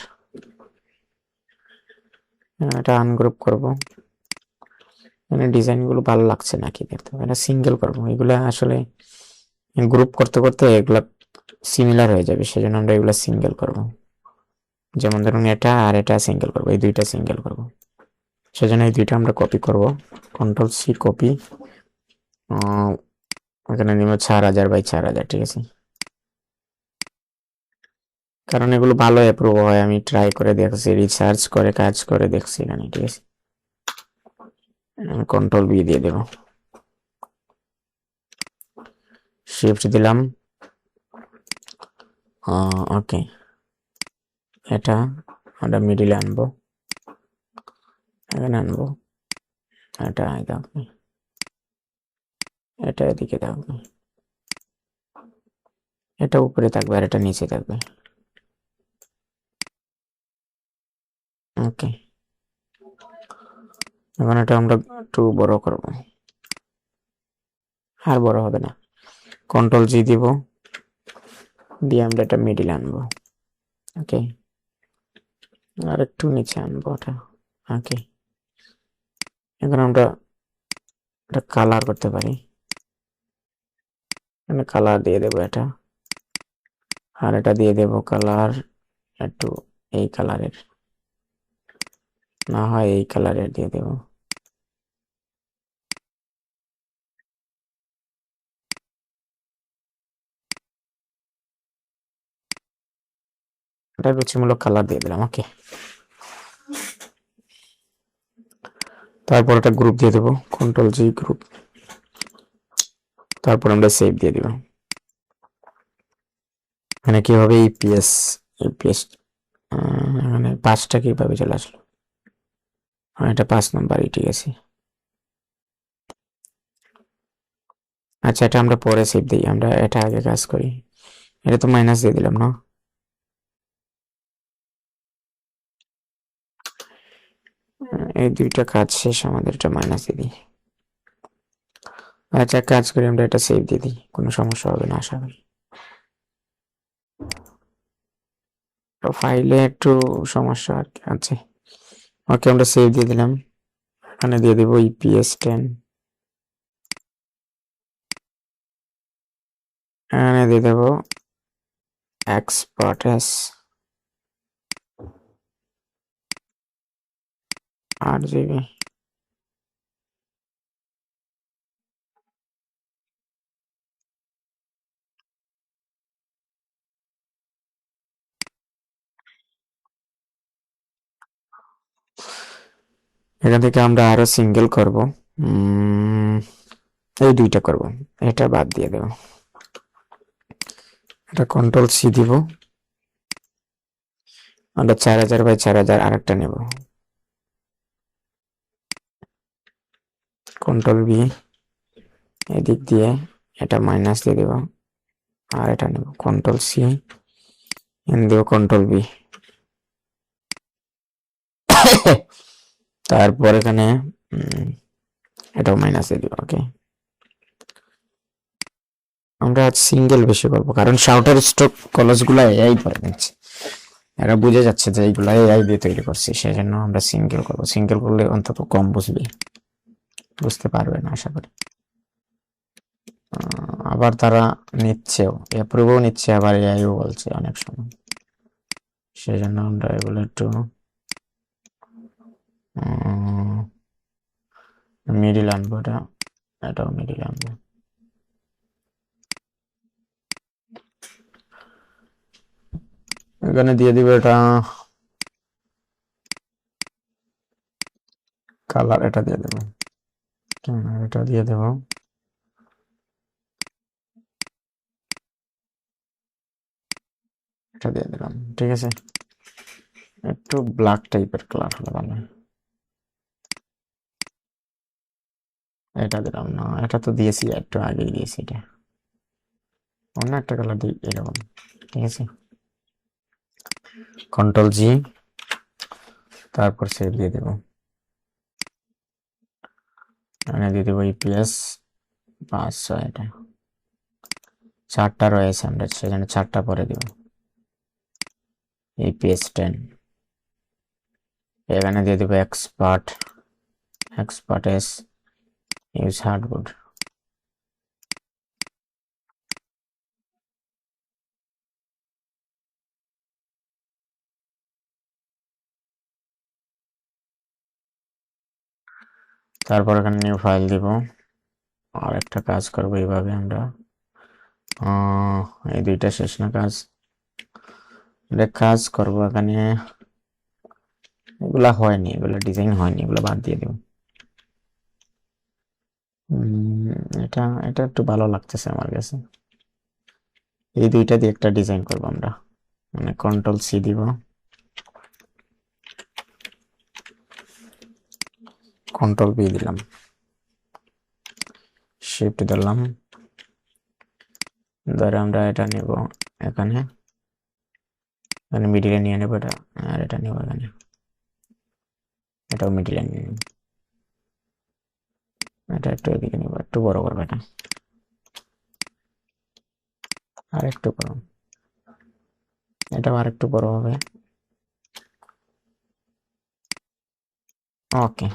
এটা আনগ্রুপ করব। মানে ডিজাইনগুলো ভালো লাগছে নাকি দেখতে, এটা সিঙ্গেল করব। এগুলো আসলে গ্রুপ করতে করতে এগুলা সিমিলার হয়ে যাবে, সেজন্য আমরা এগুলা সিঙ্গেল করব। যেমন ধরুন এটা আর এটা সিঙ্গেল করব, এই দুইটা সিঙ্গেল করব। সেজন্য এই দুইটা আমরা কপি করব, কন্ট্রোল সি কপি। এখানে নিব 4000 বাই 4000, ঠিক আছে? কারণ এগুলো ভালো অ্যাপ্রুভ হয়, আমি ট্রাই করে দেখছি, রিসার্চ করে কাজ করে দেখছি এখানে, ঠিক আছে? আমি কন্ট্রোল বি দিয়ে দেব, শিফট দিলাম। ওকে, এটা আমরা মিডিলে আনবো, এখানে আনবো। এটা থাকবে, এটা এদিকে থাকবে, এটা উপরে থাকবে আর এটা নিচে থাকবে। ওকে, এখন এটা আমরা একটু বড় করব, আর বড় হবে না। কন্ট্রোল জি দিব, দিয়ে আমরা এটা মিডিলে আনবো। ওকে, আর একটু নিচে আনবো এটা। ওকে, এখন আমরা এটা কালার করতে পারি, মানে কালার দিয়ে দেবো এটা, আর এটা দিয়ে দেব কালার একটু এই কালারের, না হয় এই কালারের দিয়ে দেব। এটা রুচিমূলক কালার দিয়ে দিলাম। ওকে, তারপর একটা গ্রুপ দিয়ে দেবো, কন্ট্রোল জি গ্রুপ। তারপর আমরা সেভ দিয়ে দিব। মানে কিভাবে ইপিএস, ইপিএস মানে 5টা কিভাবে চলে আসলো? এটা 5 নম্বরই, ঠিক আছে। আচ্ছা, এটা আমরা পরে সেভ দিই, আমরা এটা আগে কাজ করি। এটা তো মাইনাস দিয়ে দিলাম না? এই দুইটা কাজ শেষ, আমাদের এটা মাইনাস দিয়ে দিই। আচ্ছা, কাজ করি, আমরা এটা সেভ দিয়ে দিই, কোনো সমস্যা হবে না আশা করি। ফাইলে একটু সমস্যা আর কি আছে। ওকে, আমরা সেভ দিয়ে দিলাম, এখানে দিয়ে দেবো ইপিএস 10, এখানে দিয়ে দেবো এক্সপার্ট এস 8 GB। এখান থেকে আমরা আরো সিঙ্গেল করব, এই দুইটা করব, এটা বাদ দিয়ে দেব। এটা কন্ট্রোল সি দিব, আমরা 4000 বাই 4000 আরেকটা নেব, কন্ট্রোল বি, এদিক দিয়ে এটা মাইনাস দিয়ে দেব, আর এটা নেব কন্ট্রোল সি, দেব কন্ট্রোল বি। তারপর এখানে এটাও মাইনাস দিয়ে দিব। ওকে, আমরা আজ সিঙ্গেল বেশি করবো, কারণ শাউটার স্টক কলেজগুলো এআই করে দিচ্ছে, এরা বুঝে যাচ্ছে যে এইগুলা এআই দিয়ে তৈরি করছে, সেই জন্য আমরা সিঙ্গেল করবো। সিঙ্গেল করলে অন্তত কম বুঝতে পারবে না আশা করি। আবার তারা নিচ্ছেও, অ্যাপ্রুভও নিচ্ছে, আবার এআইও বলছে অনেক সময়, সেই জন্য আমরা এগুলো একটু মিডিল আনবো। এটাও মিডিল আনবো। এখানে দিয়ে দিব এটা কালার, এটা দিয়ে দেবো, এটা দিয়ে দেবো, এটা দিয়ে দিলাম, ঠিক আছে। একটু ব্ল্যাক টাইপের কালার হলে ভালো হয়। এটা দিলাম না, এটা তো দিয়েছি, একটু আগেই দিয়েছি, এটা অন্য একটা কালার দিই এরকম, ঠিক আছে। কন্ট্রোল জি, তারপর সেভ দিয়ে দেব। এখানে দিয়ে দেবো ইপিএস 500, এটা 4টা রয়েছে, আমরা সেখানে 4টা পরে দেব। ইপিএস 10, এখানে দিয়ে দেবো এক্সপার্ট এস, ইউজ হার্ডউড। তারপর এখানে নিউ ফাইল দিব। আর একটা কাজ করবো এইভাবে আমরা, এই দুইটা শেষ না কাজ, এটা কাজ করবো এখানে। এগুলা হয়নি, এগুলা ডিজাইন হয়নি, এগুলো বাদ দিয়ে দেব। এটা এটা একটু ভালো লাগতেছে আমার কাছে। এই দুইটা দিয়ে একটা ডিজাইন করবো আমরা, মানে কন্ট্রোল সি দিব, কন্ট্রোল বি দিলাম, শিফট দিলাম, ধরে আমরা এটা নেব এখানে, এখানে মিডিলে নিয়ে নেবো এটা, আর এটা নেবো এখানে, এটাও মিডিলে নিয়ে নেব, এটা একটু এদিকে নেবো, একটু বড় করবো এটা, আর একটু বড়, এটাও আর একটু বড় হবে। ওকে,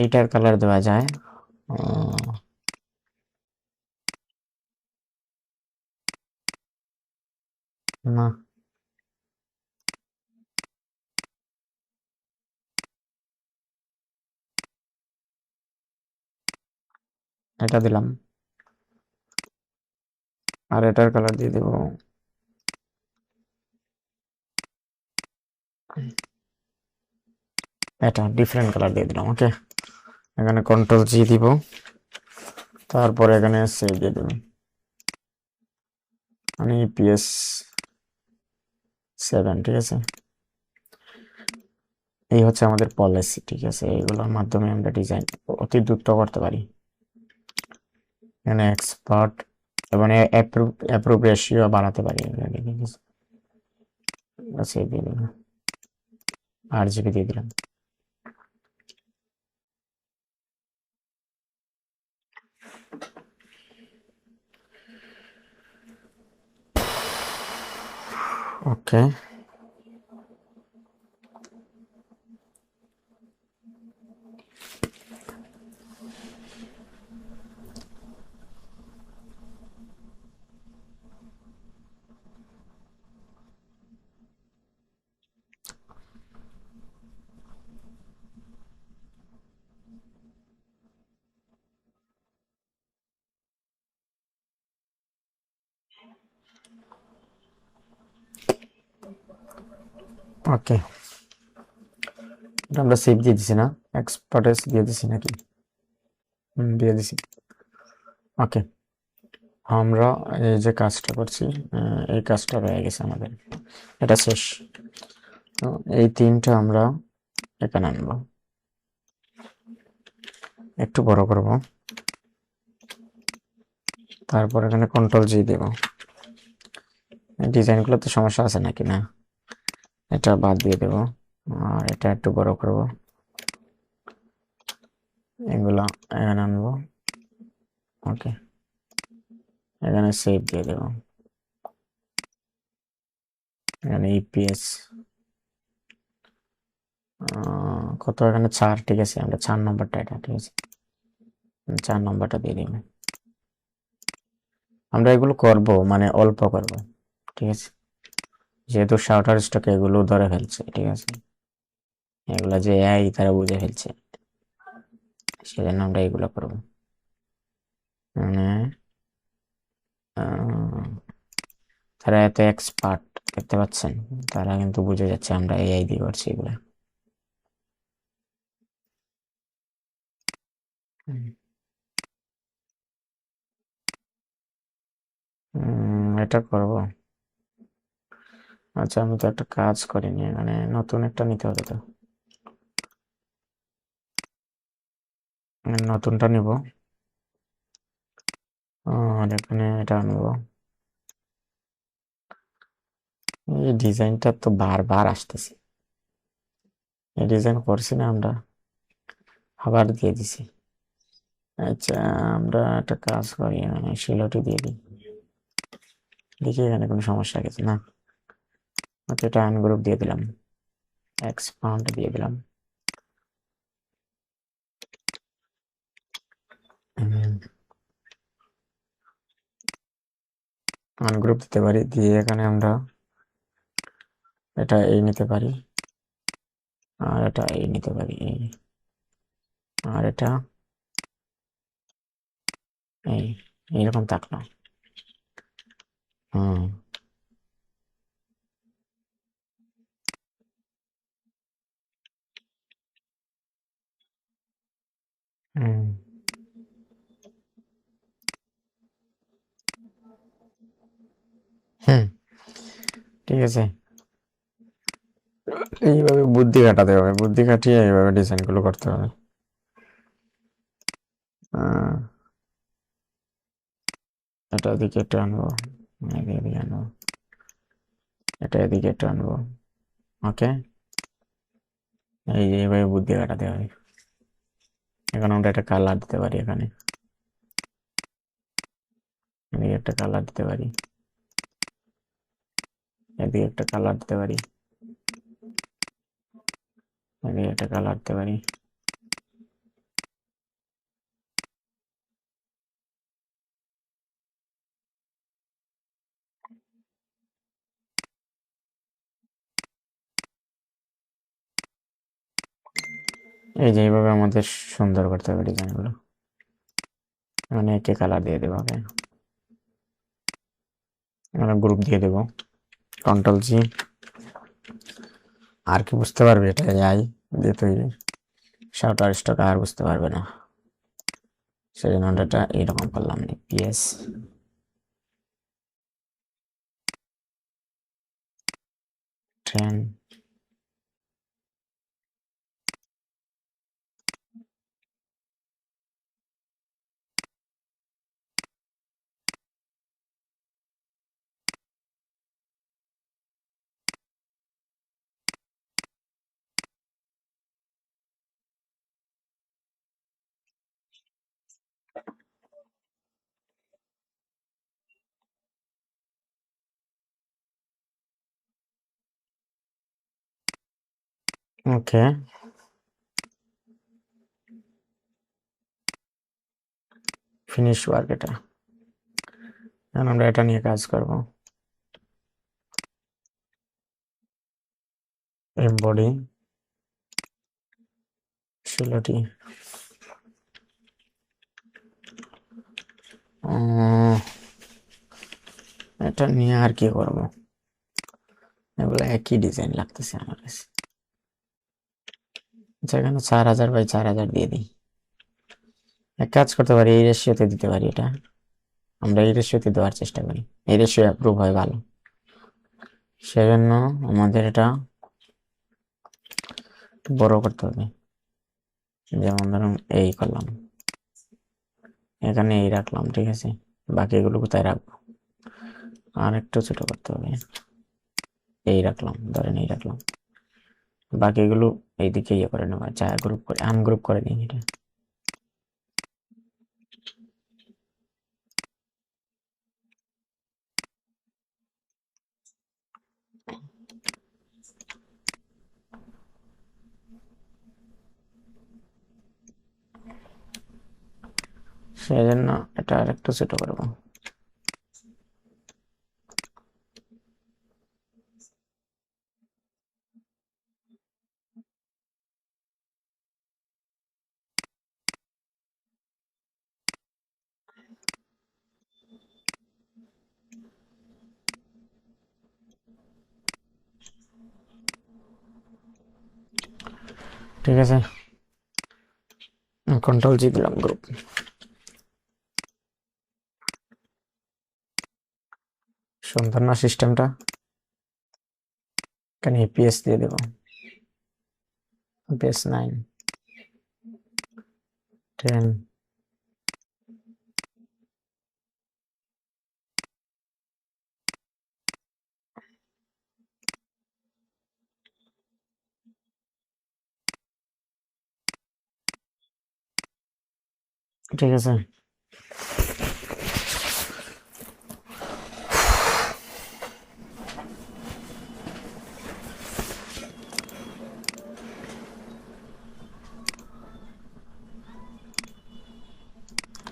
এইটার কালার দেওয়া যায় না, এটা দিলাম, আর এটার কালার দিয়ে দেবো এটা ডিফারেন্ট কালার দিয়ে দিলাম। ওকে, এখানে কন্ট্রোল জি দিব, তারপর এখানে সেভ দিয়ে দেব, মানে ইপিএস 7, ঠিক আছে। এই হচ্ছে আমাদের পলিসি, ঠিক আছে, এইগুলোর মাধ্যমে আমরা ডিজাইন অতি দ্রুত করতে পারি। এখানে এক্সপার্ট এবং অ্যাপ্রুভ রেশিও বাড়াতে পারি, সেভ দিয়ে দিলাম, RGB দিয়ে দিলাম। ওকে, ওকে, এটা আমরা সেভ দিয়ে দিছি না, এক্সপার্টেস দিয়ে দিছি নাকি? দিয়ে দিছি। ওকে, আমরা এই যে কাজটা করছি, এই কাজটা রয়ে গেছে আমাদের, এটা শেষ। তো এই তিনটা আমরা এখানে আনবো, একটু বড় করব, তারপর এখানে কন্ট্রোল জি দেব। ডিজাইনগুলোতে সমস্যা আছে নাকি না, এটা বাদ দিয়ে দেব, আর এটা একটু বড় করব, এগুলো এখানে আনবো। ওকে, এখানে সেভ দিয়ে দেব, এখানে ইপিএস কত, এখানে 4, ঠিক আছে, আমরা 4 নম্বরটা, এটা ঠিক আছে, 4 নম্বরটা দিয়ে দিব। আমরা এগুলো করব মানে অল্প করব, ঠিক আছে, যেহেতু শার্টার স্টকে এগুলো ধরে ফেলছে, ঠিক আছে, এগুলা যে এআই তারা বুঝে ফেলছে, সেজন্য আমরা এগুলো করব। মানে তারা এত এক্সপার্ট, দেখতে পাচ্ছেন, তারা কিন্তু বুঝে যাচ্ছে আমরা এআই দিয়ে করছি এগুলা। এটা করব। আচ্ছা, আমি তো একটা কাজ করিনি, মানে নতুন একটা নিতে হবে তো, নতুনটা নিব, আর এখানে এটা আনবো, এই ডিজাইনটা তো বারবার আসতেছে, এই ডিজাইন করছি না আমরা, আবার দিয়ে দিছি। আচ্ছা, আমরা একটা কাজ করি, শিলটি দিয়ে দিই, দেখি এখানে কোনো সমস্যা গেছে না। ওকে, এটা আনগ্রুপ দিয়ে দিলাম, এক্সপান্ড দিয়ে দিলাম। আনগ্রুপ দিতে পারি, দিয়ে এখানে আমরা এটা এই নিতে পারি, আর এটা এই নিতে পারি, এই, আর এটা এই, এইরকম থাকলো। হুম হুম হুম, ঠিক আছে। এইভাবে বুদ্ধি খাটাতে হবে, বুদ্ধি খাটিয়ে এইভাবে ডিজাইন গুলো করতে হবে। আহ, এটা এদিকে একটু আনবো, এদিকে আনবো, এটা এদিকে একটু আনবো। ওকে, এই যে এইভাবে বুদ্ধি খাটাতে হবে। এখন আমরা একটা কালার দিতে পারি, এখানে এদিকে একটা কালার দিতে পারি, এদিকে একটা কালার দিতে পারি, এদিকে একটা কালার দিতে পারি। এই যে এইভাবে আমাদের সুন্দর করতে হবে ডিজাইনগুলো। মানে একে কালার দিয়ে দেবো, ওকে, আমরা গ্রুপ দিয়ে দেবো, কন্ট্রোল-জি। আর কি বুঝতে পারবে এটা এআই দিয়ে তৈরি, শাউটার স্টক আর বুঝতে পারবে না, সেই জন্য আমরা এটা এইরকম করলাম, পিএস ট্রেন। ওকে, ফিনিশ ওয়ার্ক এটা। এখন আমরা এটা নিয়ে কাজ করব, এমবডি শিলটি। এটা নিয়ে আর কি করব, এগুলো একই ডিজাইন লাগতেছে আমার কাছে। যেখানে 4000 বাই 4000 দিয়ে দিই। এক কাজ করতে পারি, এই রেশিওতে দিতে পারি এটা, আমরা এই রেশিওতে দেওয়ার চেষ্টা করি, এই রেশিও অ্যাপ্রুভ হয় ভালো। সেজন্য আমাদের এটা একটু বড় করতে হবে, যেমন ধরুন এই করলাম, এখানে এই রাখলাম, ঠিক আছে, বাকি এগুলো কোথায় রাখবো, আর একটু ছোট করতে হবে, এই রাখলাম, ধরেন এই রাখলাম, বাকি এগুলো এইদিকে ইয়ে করে নেবো, চা গ্রুপ করে আনগ্রুপ করে নিই এটা। সেই জন্য এটা আর একটু ছোট করবো। ঠিক আছে, কন্ট্রোল-জি দিলাম, গ্রুপ। সুন্দর না সিস্টেমটা? এখানে এপিএস দিয়ে দেবো, এপিএস 9, 10, ঠিক আছে।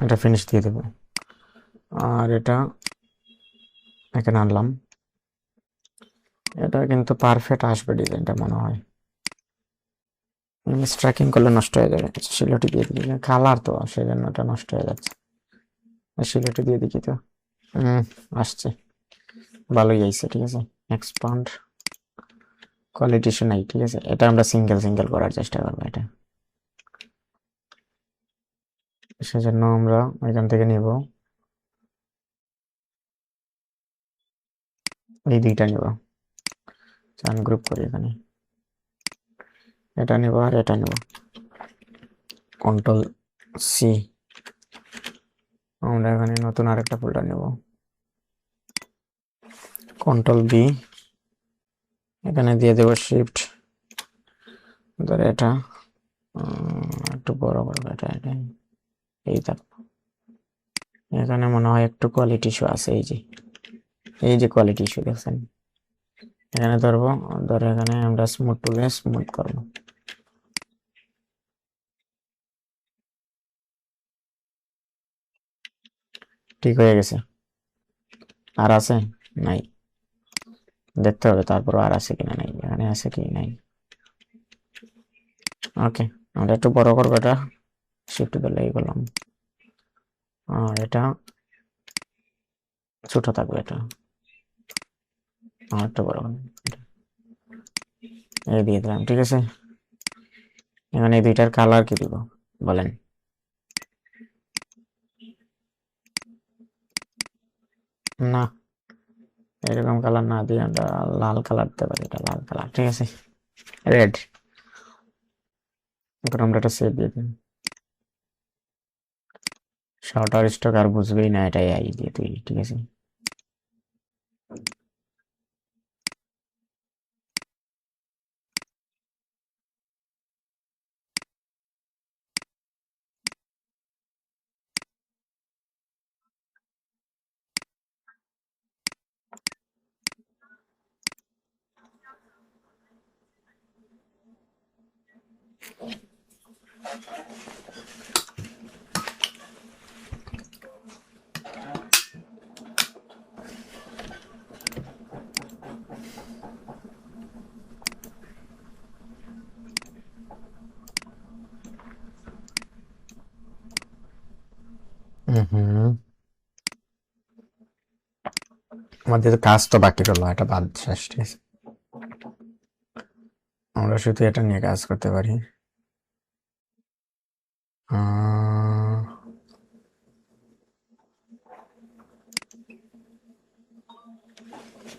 এটা ফিনিশ দিয়ে দেবো, আর এটা এখানে আনলাম। এটা কিন্তু পারফেক্ট আসবে ডিজাইনটা মনে হয়। স্ট্রাইকিং করলে নষ্ট হয়ে যাবে। সিলেটি দিয়ে দিই, কালার তো সেই জন্য এটা নষ্ট হয়ে যাচ্ছে। সিলেটি দিয়ে দিই তো। আসছে, ভালোই আইছে। ঠিক আছে, এক্সপান্ড কোয়ালিটি ইস্যু নাই। ঠিক আছে, এটা আমরা সিঙ্গেল সিঙ্গেল করার চেষ্টা করবো। এটা সেজন্য আমরা এখান থেকে নিব, এই দুইটা নিব। আমি গ্রুপ করি এখানে, এটা নিব আর এটা নিব। কন্ট্রোল সি, আমরা এখানে নতুন আরেকটা ফোল্ডার নেব। কন্ট্রোল বি, এখানে দিয়ে দেবো শিফট ধরে এটা একটু বড় করবো। এটা এটা এই থাকবো। এখানে মনে হয় একটু কোয়ালিটি ইস্যু আছে। এই যে কোয়ালিটি ইস্যু দেখছেন, এখানে ধরবো, ধরে এখানে আমরা স্মুথ টুলে স্মুথ করবো। ঠিক হয়ে গেছে। আর আছে নাই দেখতে হবে, তারপর আর আছে কিনা নাই, এখানে আছে কি নাই। ওকে, আমরা একটু বড় করবো এটা, শিফট দিলে এই করলাম। আর এটা ছোট থাকবে, এটা আর একটু বড় করবো, এই দিয়ে দিলাম। ঠিক আছে, এখানে এই দুইটার কালার কি দিব বলেন? না, এরকম কালার না দিয়ে আমরা লাল কালার দিতে পারি। এটা লাল কালার, ঠিক আছে, রেড। এখন আমরা এটা সেভ দিয়ে দিই। শর্টার স্টক আর বুঝবেই না, এটাই আই দিয়ে তুই। ঠিক আছে, আমাদের কাজ তো বাকি রইলো, এটা বাদ শেষ। ঠিক আছে, আমরা শুধু এটা নিয়ে কাজ করতে পারি।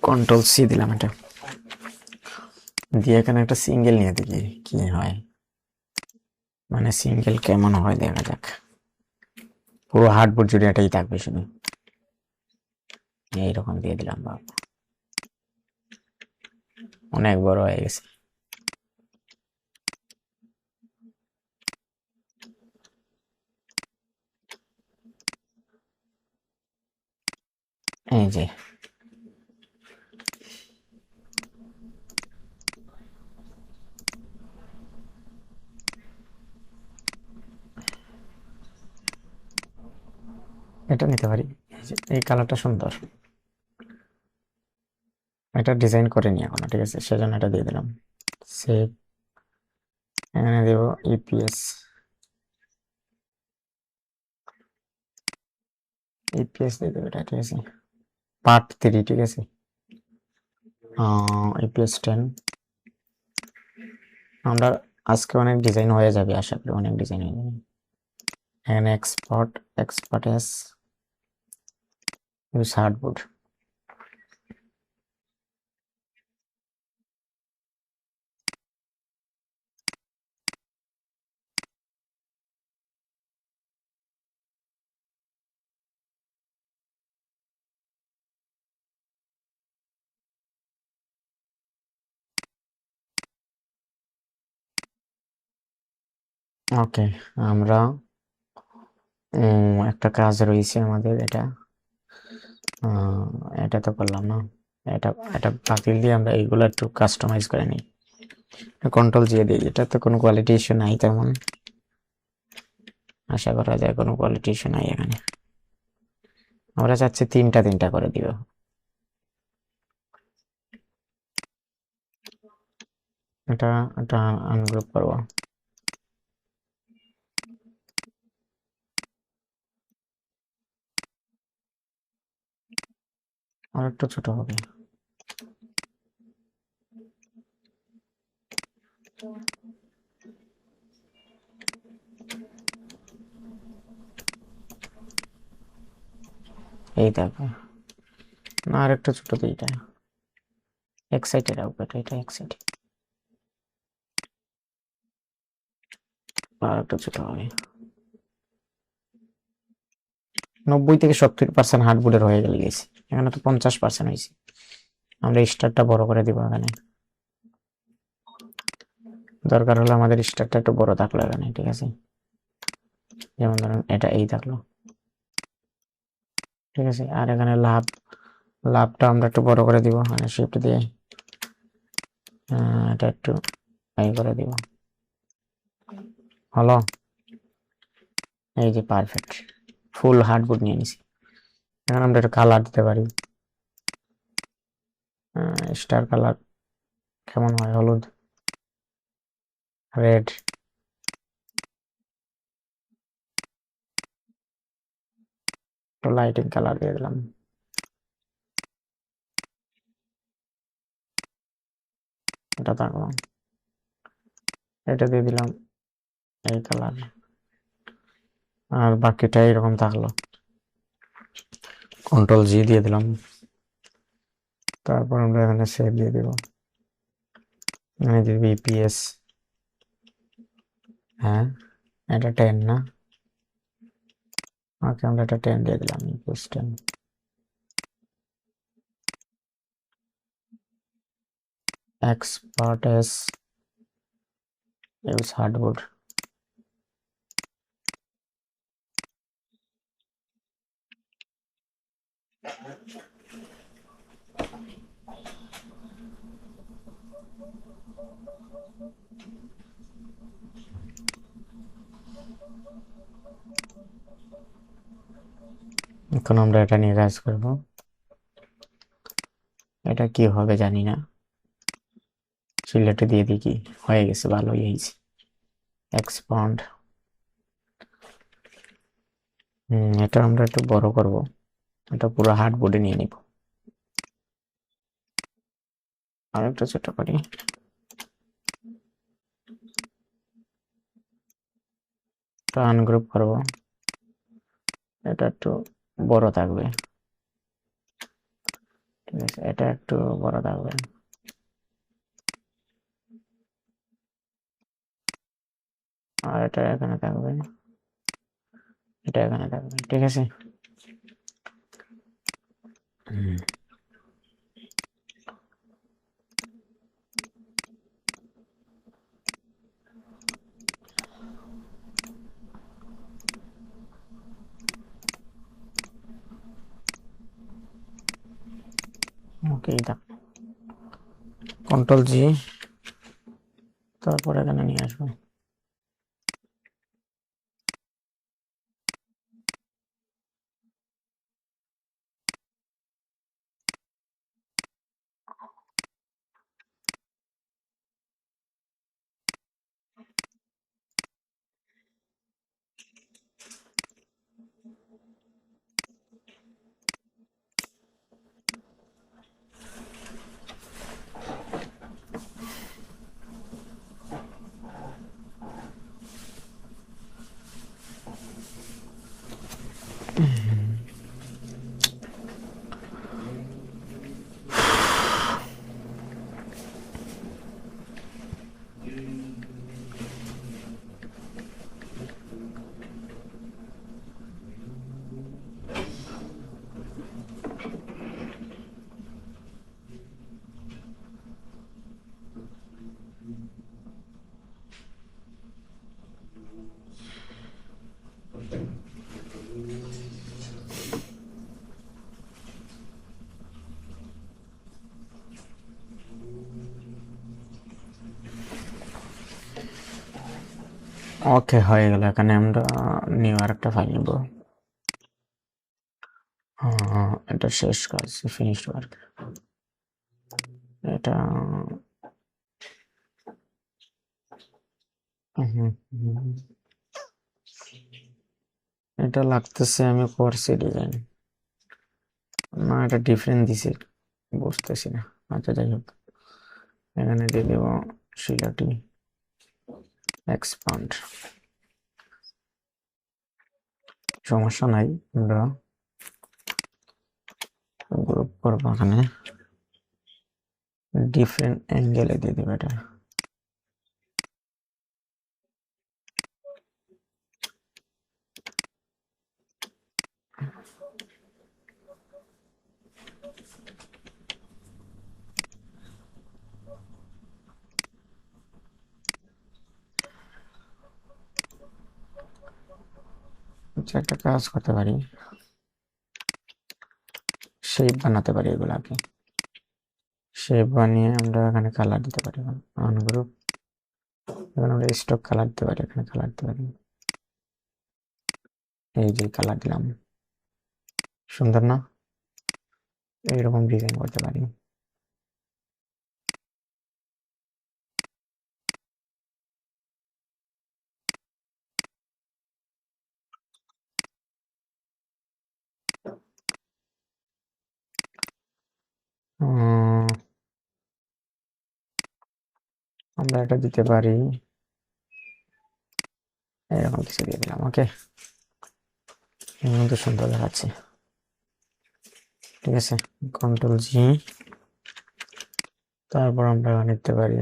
কন্ট্রোল সি দিলাম, এটা দিয়ে এখানে একটা সিঙ্গেল নিয়ে দেখি কি হয়, মানে সিঙ্গেল কেমন হয় দেখা যাক। পুরো হার্ডবোর্ড জুড়ে এটাই থাকবে শুধু, এইরকম দিয়ে দিলাম। বাবা, অনেক বড় হয়ে গেছে। এই যে এটা নিতে পারি, এই কালারটা সুন্দর। এটা ডিজাইন করে নি এখনো, ঠিক আছে, সেজন্য এটা দিয়ে দিলাম। সেভ, এখানে দেব ইপিএস, ইপিএস দিয়ে দেবো এটা। ঠিক আছে, পার্ট 3। ঠিক আছে, ইপিএস 10। আমরা আজকে অনেক ডিজাইন হয়ে যাবে, আশা করি অনেক ডিজাইন হয়ে যাবে। এখানে এক্সপোর্ট, এক্সপার্টেস, হার্ডবোর্ড। ওকে, আমরা একটা কাজ রয়েছে আমাদের, এটা আহ, এটা তো করলাম না। এটা এটা বাতিল দিয়ে আমরা এইগুলো একটু কাস্টমাইজ করে নিই। কন্ট্রোল দিয়ে দিই। এটা তো কোনো কোয়ালিটি ইস্যু নাই তেমন, আশা করা যায় কোনো কোয়ালিটি ইস্যু নাই এখানে। আমরা চাচ্ছি তিনটা তিনটা করে দিব। এটা এটা আনগ্রুপ করবো। আর একটু ছোট হবে। এই দেখো, না আর একটু ছোট দিই। এটা এক সাইডে রাখবো, এটা এক সাইডে, আর একটু ছোট হবে। 90 থেকে 70% হার্ডবোর্ডের হয়ে গেছে, এখানে তো 50% হয়েছে। আমরা স্টারটা বড় করে দিব এখানে। দরকার হলে আমাদের স্টারটা একটু বড় থাকলো এখানে, ঠিক আছে। যেমন ধরুন এটা এই থাকলো, ঠিক আছে। আর এখানে লাভটা আমরা একটু বড় করে দিব, মানে শিফট দিয়ে এটা একটু এই করে দিব। হলো, এই যে পারফেক্ট ফুল হার্ডবোর্ড নিয়ে নিছি। এখন আমরা একটা কালার দিতে পারি। স্টার কালার কেমন হয়? হলুদ, রেড, লাইটিং কালার দিয়ে দিলাম। এটা থাকলো, এটা দিয়ে দিলাম এই কালার, আর বাকিটা এরকম থাকলো। কন্ট্রোল জি দিয়ে দিলাম। তারপর আমরা এখানে সেভ দিয়ে দিব। এখানে দিয়ে বিপিএস, হ্যাঁ এটা 10 না, ওকে আমরা এটা 10 দিয়ে দিলাম। BPS 10, expert S use hardboard. এখন আমরা এটা নিয়ে কাজ করব। এটা কি হবে জানি না, সিলেটে দিয়ে দিই। কি হয়ে গেছে, ভালোই হয়েছে। এক্সপান্ড, এটা আমরা একটু বড় করব। এটা পুরো হার্ডবোর্ডে নিয়ে নিব। আর একটু ছোট করি। এটা আনগ্রুপ করব, এটা একটু বড় থাকবে, ঠিক আছে। এটা একটু বড় থাকবে, আর এটা এখানে থাকবে, এটা এখানে থাকবে, ঠিক আছে। ওকে, কন্ট্রোল জি, তারপর এখানে নিয়ে আসবো। ওকে, হয়ে গেল। এখানে আমরা নিউ আর একটা ফাইল নিব। এটা শেষ কাজ, ফিনিশড ওয়ার্ক। এটা এটা লাগতেছে আমি করছি ডিজাইন, না এটা ডিফারেন্ট দিছে, বুঝতেছি না। আচ্ছা যাই হোক, এখানে দিয়ে দেব শিলাটি এক্সপান্ড, সমস্যা নাই। আমরা গ্রুপ করবো, এখানে ডিফারেন্ট অ্যাঙ্গেলে দিয়ে দেবো এটা। আচ্ছা, একটা কাজ করতে পারি, শেপ বানাতে পারি। এগুলাকে শেপ বানিয়ে আমরা এখানে কালার দিতে পারি। আনগ্রুপ, এখানে আমরা স্টক কালার দিতে পারি, এখানে কালার দিতে পারি। এই যে কালার দিলাম, সুন্দর না? এইরকম ডিজাইন করতে পারি। আমরা এটা দিতে পারি, এরকম কিছু দিয়ে দিলাম। ওকে, কিন্তু সুন্দর দেখাচ্ছে। ঠিক আছে, কন্ট্রোল জি। তারপর আমরা নিতে পারি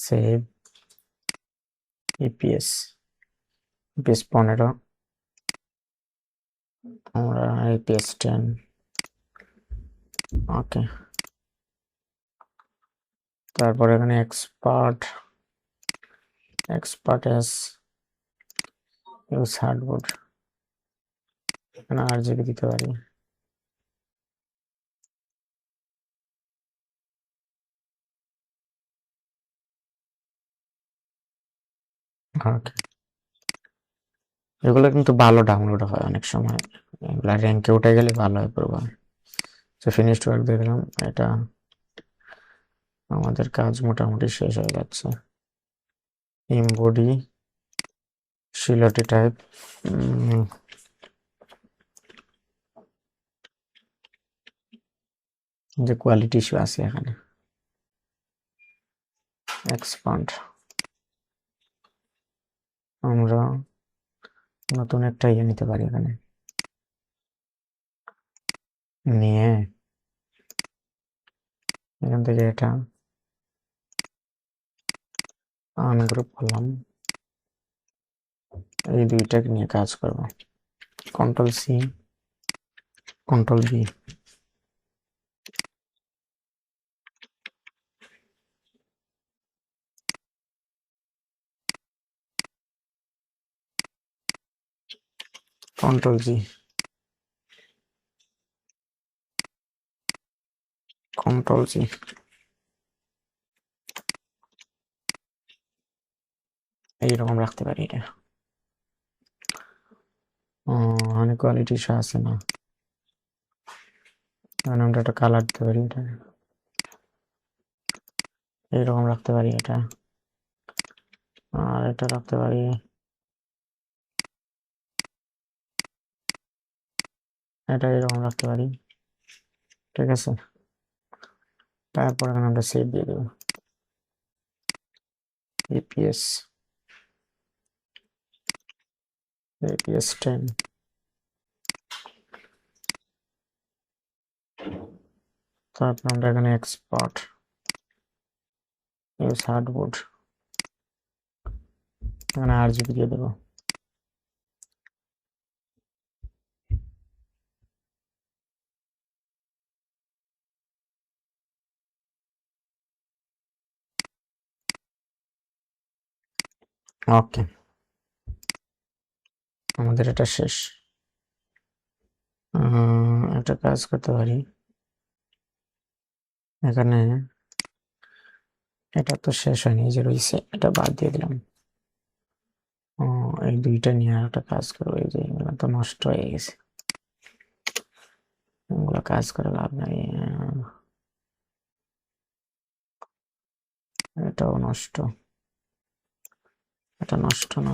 সেভ ইপিএস, ইপিএস 15, আমরা ইপিএস 10। ওকে, তারপর এখানে এক্সপার্ট এস ইউজ হার্ডবোর্ড, এখানে আরজিবি দিতে পারি। ওকে, এগুলো কিন্তু ভালো ডাউনলোড হয় অনেক সময়, এগুলা র্যাঙ্কে উঠে গেলে ভালো হয় পুরো। তো ফিনিশড ওয়ার্ক দিয়ে দিলাম। এটা আমাদের কাজ মোটামুটি শেষ হয়ে যাচ্ছে। এমবডি শিলাটি টাইপ, যে কোয়ালিটি ইস্যু আছে এখানে। এক্সপান্ড, আমরা নতুন একটা ইয়ে নিতে পারি, এখানে নিয়ে এখান থেকে এটা আনগ্রুপ করলাম, এই দুইটাকে নিয়ে কাজ করব। Control C, control B, control G, control G. এইরকম রাখতে পারি এটা। অনেক কোয়ালিটি ইস্যু আছে না, মানে আমরা একটা কালার দিতে পারি, এটা এইরকম রাখতে পারি এটা। আর এটা রাখতে পারি, এটা এরকম রাখতে পারি। ঠিক আছে, তারপর এখানে আমরা সেভ দিয়ে দেবো। এপিএস 10, তারপর আমরা এখানে এক্সপার্ট ইউজ হার্ডবোর্ড, এখানে আরজিবি দিয়ে দেবো। ওকে, আমাদের এটা শেষ। একটা কাজ করতে পারি, এখানে এটা তো শেষ হয়নি, যে রয়েছে এটা বাদ দিয়ে দিলাম। এই দুইটা নিয়ে আর একটা কাজ করবো। এই যে এগুলো তো নষ্ট হয়ে গেছে, এগুলো কাজ করে লাভ নাই। এটাও নষ্ট, এটা নষ্ট না।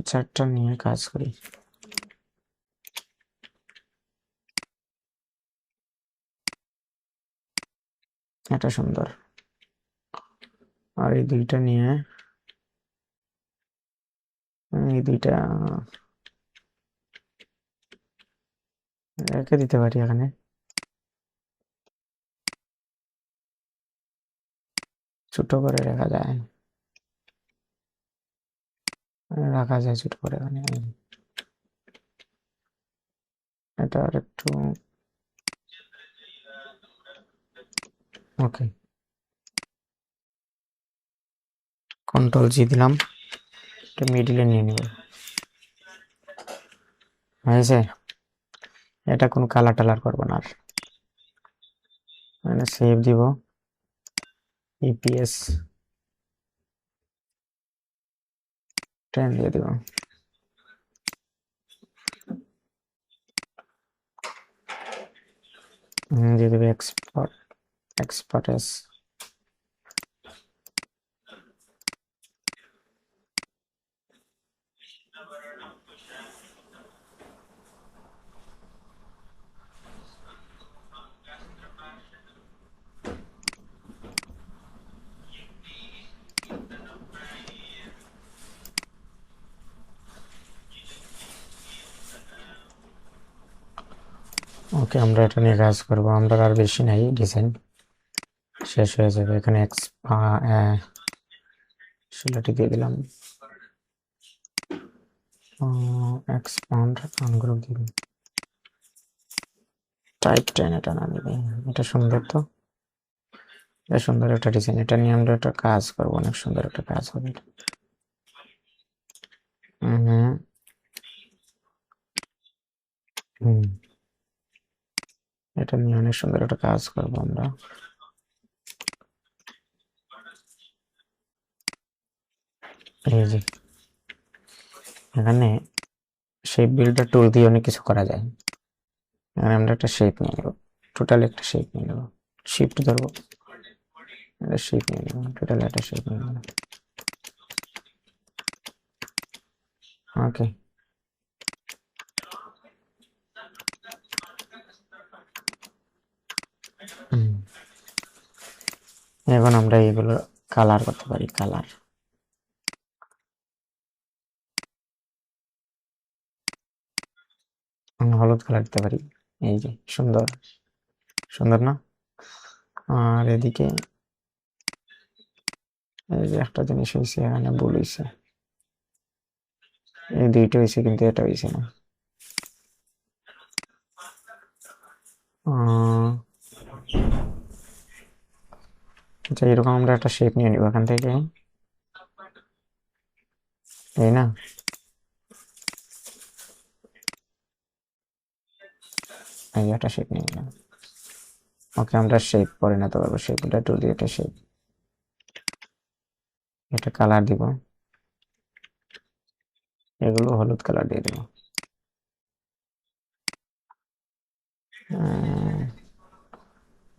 চারটা নিয়ে কাজ করি। এটা সুন্দর। আর এই দুইটা নিয়ে এই দুইটা রেখে দিতে পারি এখানে। ছোট করে রাখা যায়, ছোট করে এখানে। এটা আর একটু ওকে, কন্ট্রোল জি দিলাম, এটা মিডিলে নিয়ে নেব। হয়েছে, এটা কোনো কালার টালার করবো না আর। মানে সেভ দিব, ইপিএস 10 দিয়ে দিব। দিয়ে দেবে এক্সপার্ট ওকে, আমরা এটা নিয়ে কাজ করবো। আমরা আর বেশি নাই, ডিজাইন শেষ হয়ে যাবে। এখানে শিলাটি দিয়ে দিলাম, এক্সপান্ড আনগ্রুপ দিবি, টাইপ 10 এটা না দিবি। এটা সুন্দর তো, এটা সুন্দর একটা ডিজাইন। এটা নিয়ে আমরা একটা কাজ করবো, অনেক সুন্দর একটা কাজ হবে এটা। এটা নিয়ে অনেক সুন্দর একটা কাজ করবো আমরা। এই যে এখানে শেপ বিল্ডার টুল দিয়ে অনেক কিছু করা যায়। এখানে আমরা একটা শেপ নিয়ে নেব, টোটাল একটা শেপ নিয়ে নেব, শিফট ধরবো, একটা শেপ নিয়ে নেব, টোটাল একটা শেপ নিয়ে নেব। ওকে, এখন আমরা এইগুলো কালার করতে পারি। কালার হলুদ কালার দিতে পারি। এই যে সুন্দর, সুন্দর না? আর এদিকে এই যে একটা জিনিস হয়েছে, এখানে ভুল হয়েছে, এই দুইটা হয়েছে কিন্তু এটা হয়েছে না। আচ্ছা, এরকম আমরা একটা শেপ নিয়ে নিব এখান থেকে, এই না? এই একটা শেপ নিয়ে নিলাম। ওকে, আমরা শেপ পরিণত করবো, শেপটা টুল দিয়ে একটা শেপ, এটা কালার দিব, এগুলো হলুদ কালার দিয়ে দেবো।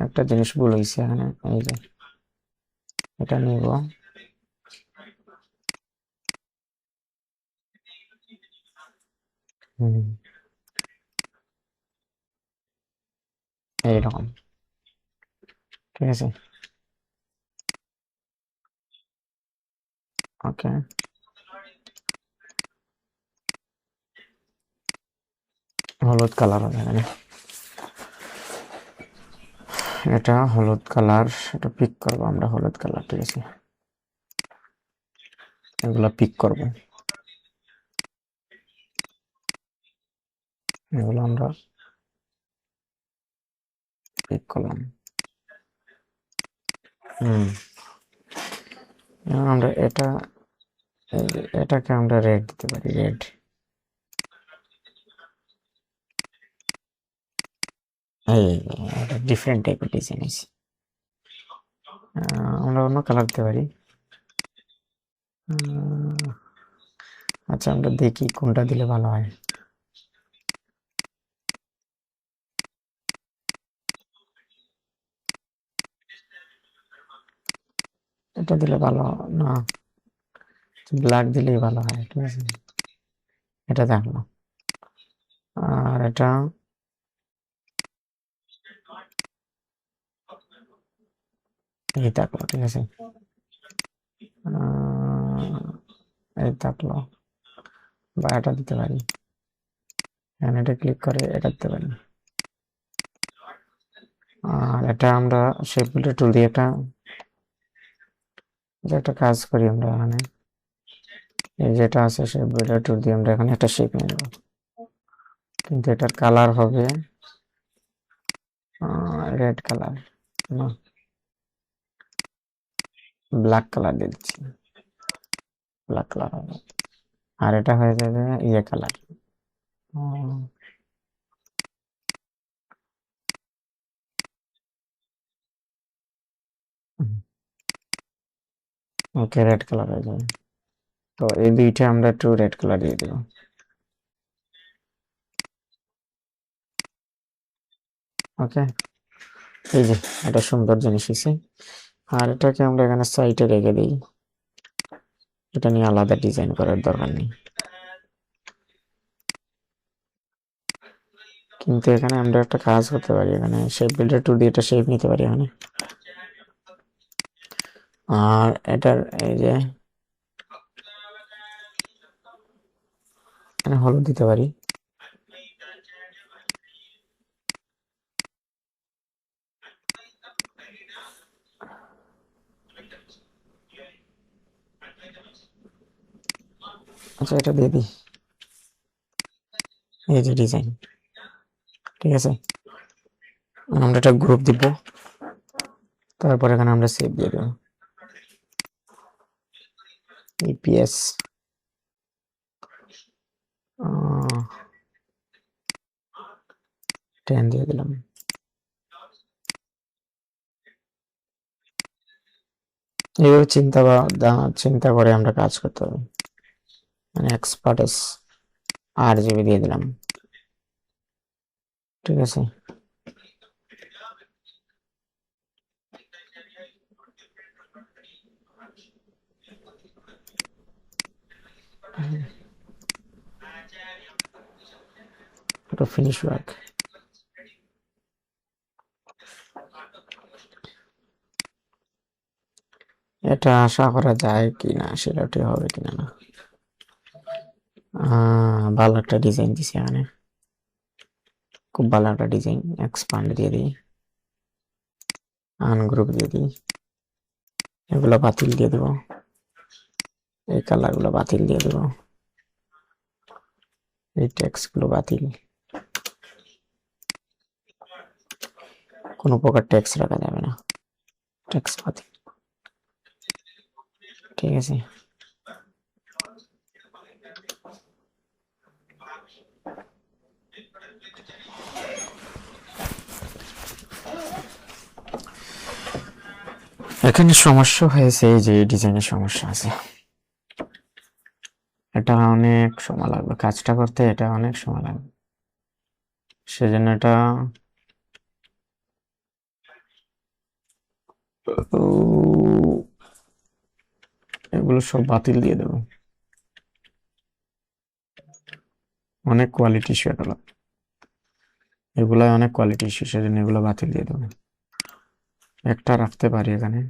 একটা জিনিস ভুল হয়েছে এখানে, এই যে এটা নিব, এইরকম, ঠিক আছে। ওকে, হলুদ কালার হবে এখানে, এটা হলুদ কালার, এটা পিক করবো আমরা হলুদ কালার, ঠিক আছে। এগুলো পিক করবো, এগুলো আমরা পিক করলাম। এখন আমরা এটাকে আমরা রেড দিতে পারি, রেড। এই ডিফারেন্ট টাইপের ডিজাইন আছে। আমরা অন্য কালার দিতে পারি। আচ্ছা, আমরা দেখি কোনটা দিলে ভালো হয়। এটা দিলে ভালো না, ব্ল্যাক দিলেই ভালো হয়। ঠিক আছে, এটা দেখলো। আর এটা এই থাকলো। ঠিক আছে, এই থাকলো। বা এটা দিতে পারি, এখানে এটা ক্লিক করে এটা দিতে পারি। আর এটা আমরা শেপ বিল্ডার টুল দিয়ে একটা কাজ করি আমরা এখানে। এই যেটা আছে শেপ বিল্ডার টুল দিয়ে আমরা এখানে একটা শেপ নিয়ে নেব, কিন্তু এটার কালার হবে রেড কালার না, ব্ল্যাক কালার দিয়ে দিচ্ছি, ব্ল্যাক কালার হবে। আর এটা হয়ে যাবে ইয়ে কালার। ওকে, রেড কালার হয়ে যাবে। তো এই দুইটা আমরা একটু রেড কালার দিয়ে দেব। ওকে, এই যে এটা সুন্দর জিনিস হয়েছে। আর এটাকে আমরা এখানে সাইডে রেখে দিই, এটা নিয়ে আলাদা ডিজাইন করার দরকার নেই। কিন্তু এখানে আমরা একটা কাজ করতে পারি, এখানে শেপ বিল্ডার টুল দিয়ে একটা শেপ নিতে পারি এখানে। আর এটার এই যে এখানে হলুদ দিতে পারি। আচ্ছা, এটা দিয়ে দিই, এই যে ডিজাইন। ঠিক আছে, আমরা একটা গ্রুপ দিব, তারপর এখানে আমরা সেভ দিয়ে দেবো, ইপিএস 10 দিয়ে দিলাম। এইভাবে চিন্তা করে আমরা কাজ করতে হবে। মানে এক্সপার্টেস 8 জিবি দিয়ে দিলাম। ঠিক আছে, এটা ফিনিশ ওয়ার্ক। এটা আশা করা যায় কিনা, সেটাটি হবে কিনা না। ভালো একটা ডিজাইন দিছি এখানে, খুব ভালো একটা ডিজাইন। এক্সপান্ড দিয়ে দিই, আনগ্রুপ দিয়ে দিই, এগুলো বাতিল দিয়ে দেবো, এই কালার গুলো বাতিল দিয়ে দেবো, এই টেক্সট গুলো বাতিল, কোনো প্রকার টেক্সট রাখা যাবে না, টেক্সট বাতিল। ঠিক আছে, এখানে সমস্যা হয়েছে, এই যে ডিজাইনের সমস্যা আছে। এটা অনেক সময় লাগবে কাজটা করতে, এটা অনেক সময় লাগবে, সেজন্য এটা এগুলো সব বাতিল দিয়ে দেবো। অনেক কোয়ালিটি ইস্যু, এগুলো অনেক কোয়ালিটি ইস্যু, সেজন্য এগুলো বাতিল দিয়ে দেবো। একটা রাখতে পারি এখানে।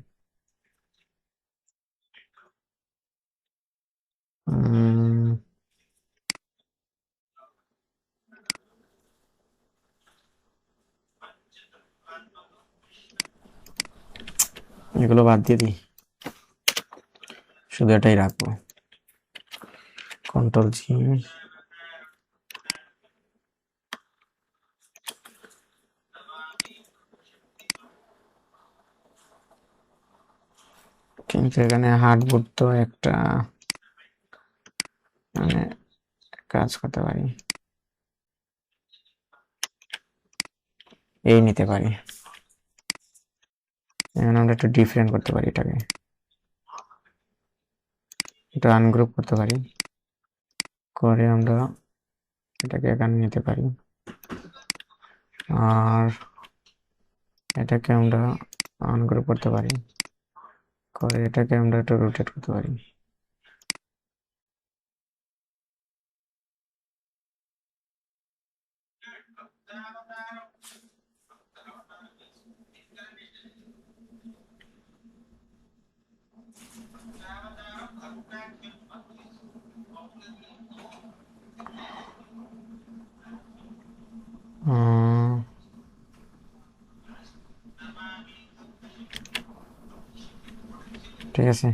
এগুলো বাদ দিয়ে দিই, শুধু এটাই রাখবো। কন্ট্রোল জি, কিন্তু এখানে হার্ডবোর্ড তো একটা মানে কাজ করতে পারি, এই নিতে পারি, এখানে আমরা একটু ডিফারেন্ট করতে পারি, এটাকে এটা আনগ্রুপ করতে পারি, করে আমরা এটাকে এখানে নিতে পারি, আর এটাকে আমরা আনগ্রুপ করতে পারি, করে এটাকে আমরা একটু রোটেট করতে পারি। ঠিক আছে,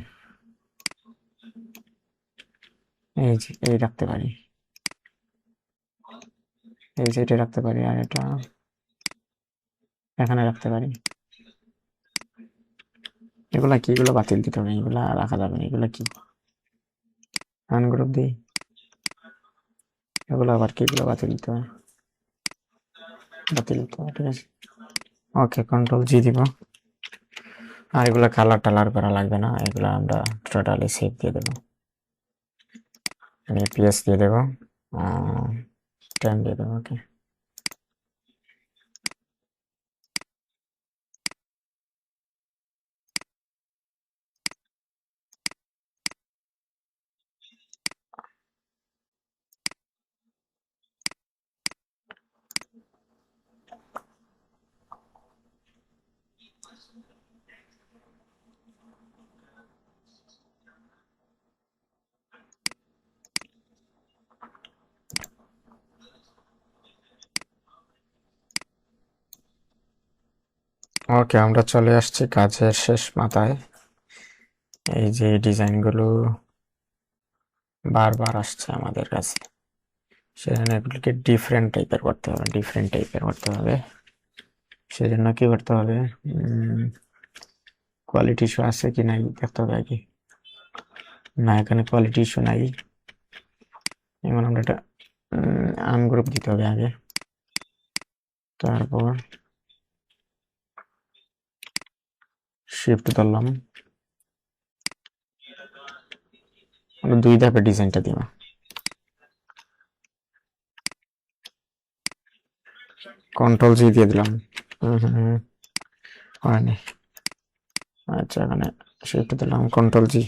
এই যে এই রাখতে পারি, এই যে এটা রাখতে পারি, আর এটা এখানে রাখতে পারি। এগুলা কি, এগুলো বাতিল দিতে হবে, এগুলা রাখা যাবে না। এগুলা কি, আনগ্রুপ দিই, এগুলো আবার কি, এগুলো বাতিল দিতে হবে, বাতিল দিতে হবে। ঠিক আছে, ওকে, কন্ট্রোল জি দিব। আর এগুলো কালার টালার করা লাগবে না, এগুলো আমরা টোটালি সেভ দিয়ে দেবো, পিএস দিয়ে দেবো, 10 দিয়ে দেবো। ওকে, ওকে, আমরা চলে আসছি কাজের শেষ মাথায়। এই যে ডিজাইনগুলো বারবার আসছে আমাদের কাছে, সেজন্য এগুলোকে ডিফারেন্ট টাইপের করতে হবে, ডিফারেন্ট টাইপের করতে হবে। সেজন্য কি করতে হবে, কোয়ালিটি ইস্যু আছে কি নাই দেখতে হবে আগে। না, এখানে কোয়ালিটি ইস্যু নাই। এখন আমরা এটা আনগ্রুপ দিতে হবে আগে, তারপর শিফট ধরলাম, আমরা 2 ধাপে ডিজাইনটা দিব। কন্ট্রোল জি দিয়ে দিলাম, হয়নি। আচ্ছা, এখানে শিফট দিলাম, কন্ট্রোল জি।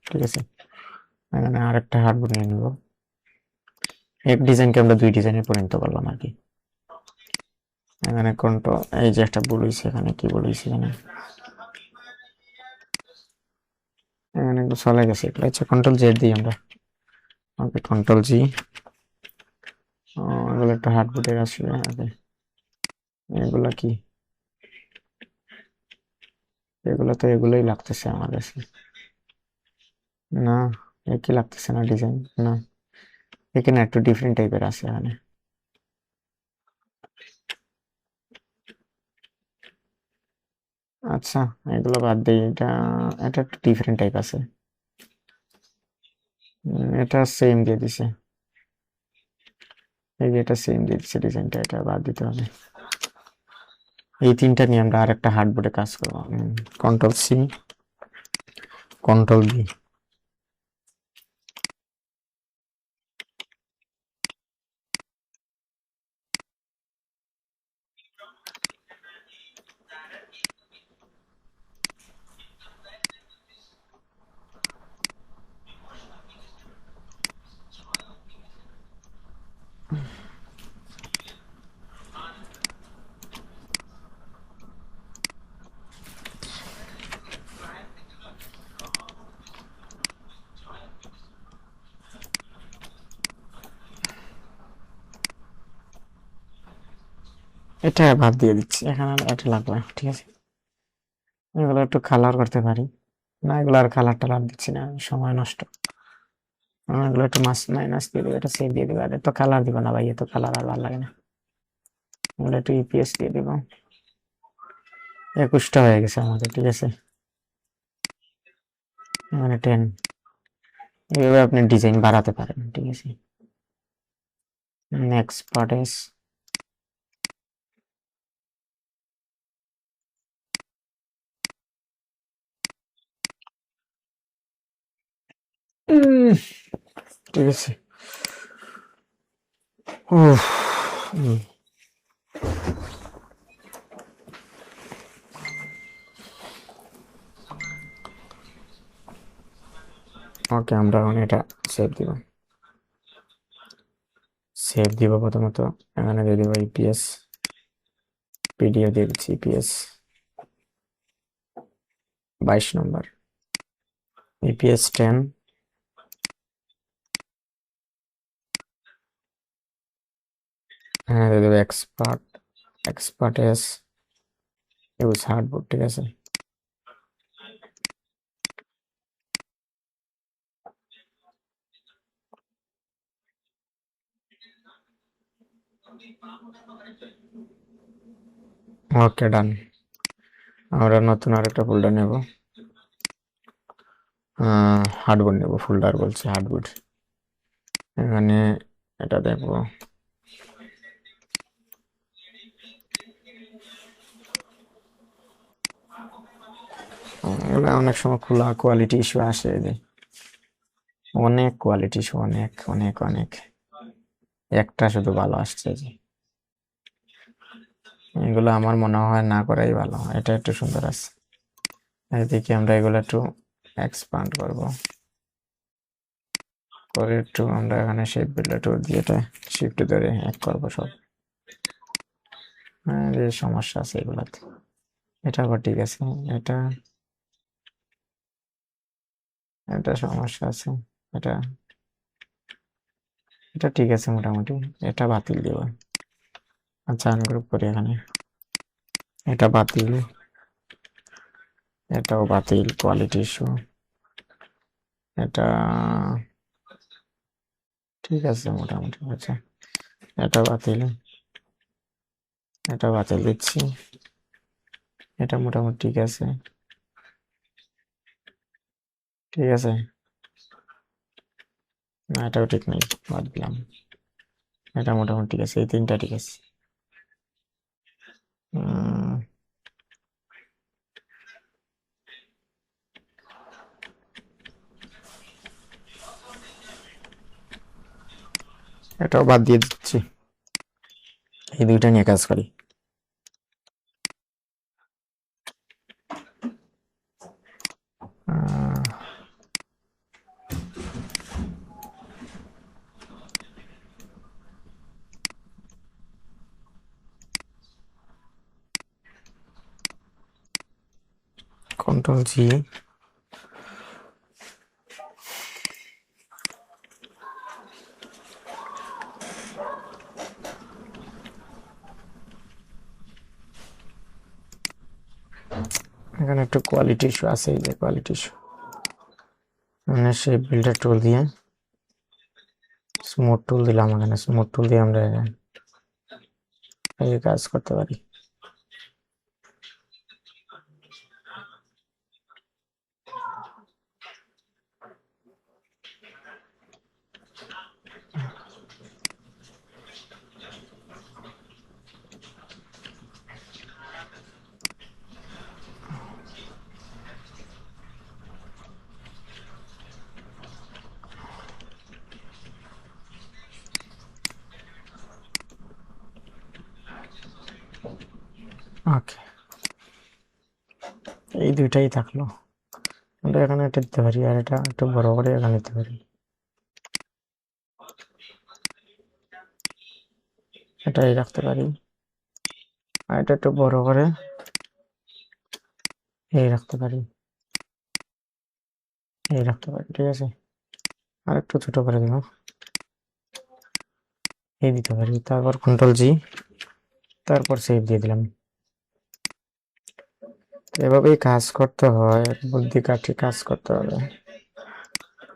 ঠিক আছে, এখানে আরেকটা হার্ডবোর্ড নিয়ে নিব। এক ডিজাইনকে আমরা 2 ডিজাইনে পরিণত করলাম আর কি। এখানে কন্ট্রোল, এই যে একটা ভুল হয়েছে, এখানে কি ভুল হয়েছে, এখানে চলে গেছে এগুলো। আচ্ছা, কন্ট্রোল জেড দিই আমরা। ওকে, কন্ট্রোল জি। এগুলো একটা হার্ডবোর্ডের আসলে। ওকে, এগুলা কি, এগুলো তো এগুলোই লাগতেছে আমার কাছে। না, একই লাগতেছে না ডিজাইন, না, এখানে একটু ডিফারেন্ট টাইপের আছে এখানে। আচ্ছা, এগুলো বাদ দিই, এটা এটা একটু ডিফারেন্ট টাইপ আছে। এটা সেম দিয়ে দিছে, এই যে এটা সেম দিয়ে দিছে ডিজাইনটা, এটা বাদ দিতে হবে। এই 3টা নিয়ে আমরা আরেকটা হার্ডবোর্ডে কাজ করবো। Control C, control V. এটা বাদ দিয়ে দিচ্ছি, এখানে আর এটা লাগবে না। ঠিক আছে, এগুলো একটু কালার করতে পারি না, এগুলো আর কালার টালার দিচ্ছি না, সময় নষ্ট। এগুলো একটু মাস মাইনাস দিয়ে দেবো, এটা সেভ দিয়ে দেবো। আর এত কালার দিব না ভাই, এত কালার আর ভালো লাগে না। এগুলো একটু ইপিএস দিয়ে দিব। 21টা হয়ে গেছে আমাদের। ঠিক আছে, মানে 10। এইভাবে আপনি ডিজাইন বাড়াতে পারেন। ঠিক আছে, নেক্সট পার্টেস, উম, ঠিক আছে। উফ, ওকে, আমরা এখন এটা সেভ দিব। সেভ দিব প্রথমত, এখানে দিয়ে দিব ইপিএস, পিডিএফ দিয়ে দিচ্ছি ইপিএস 22 নম্বর, ইপিএস 10, হ্যাঁ দিয়ে দেবো এক্সপার্ট এস ইউজ হার্ডবোর্ড, ঠিক আছে। ওকে ডান। আমরা নতুন আরেকটা ফোল্ডার নেব, হার্ডবোর্ড নেব, ফোল্ডার বলছি হার্ডবোর্ড। এখানে এটা দেখবো, এগুলো অনেক সময় খোলা কোয়ালিটি ইস্যু আসে, যে অনেক কোয়ালিটি ইস্যু, অনেক অনেক অনেক, একটা শুধু ভালো আসছে যে, এগুলো আমার মনে হয় না করাই ভালো, এটা একটু সুন্দর আছে। এদিকে আমরা এগুলো একটু এক্সপান্ড করব, করে একটু আমরা এখানে শেপ বিল্ডার টুল দিয়ে এটা শিফট ধরে এক করবো সব। যে সমস্যা আছে এগুলাতে, এটা আবার ঠিক আছে, এটা এটা সমস্যা আছে, এটা এটা ঠিক আছে মোটামুটি, এটা বাতিল দিব। আচ্ছা আনগ্রুপ করি এখানে, এটা বাতিল, এটাও বাতিল, কোয়ালিটি ইস্যু, এটা ঠিক আছে মোটামুটি। আচ্ছা এটা বাতিল, এটা বাতিল দিচ্ছি, এটা মোটামুটি ঠিক আছে, ঠিক আছে। না এটাও ঠিক নেই, বাদ দিলাম। এটা মোটামুটি ঠিক আছে, এই তিনটা ঠিক আছে। এটাও বাদ দিয়ে দিচ্ছি, এই দুইটা নিয়ে কাজ করি। কন্ট্রোল জি, এখানে একটু কোয়ালিটি ইস্যু আছে, এই যে কোয়ালিটি ইস্যু, মানে সেই বিল্ডার টুল দিয়ে স্মুথ টুল দিলাম, এখানে স্মুথ টুল দিয়ে আমরা এই কাজ করতে পারি। ওকে, এই দুইটাই থাকলো, আমরা এখানে এটা দিতে পারি, আর এটা একটু বড় করে এখানে দিতে পারি, এটাই রাখতে পারি, আর এটা একটু বড় করে এই রাখতে পারি, এই রাখতে পারি, ঠিক আছে। আর একটু ছোট করে দিব, এই দিতে পারি, তারপর কন্ট্রোল জি, তারপর সেভ দিয়ে দিলাম। এভাবেই কাজ করতে হয়, বুদ্ধি কাঠি কাজ করতে হবে,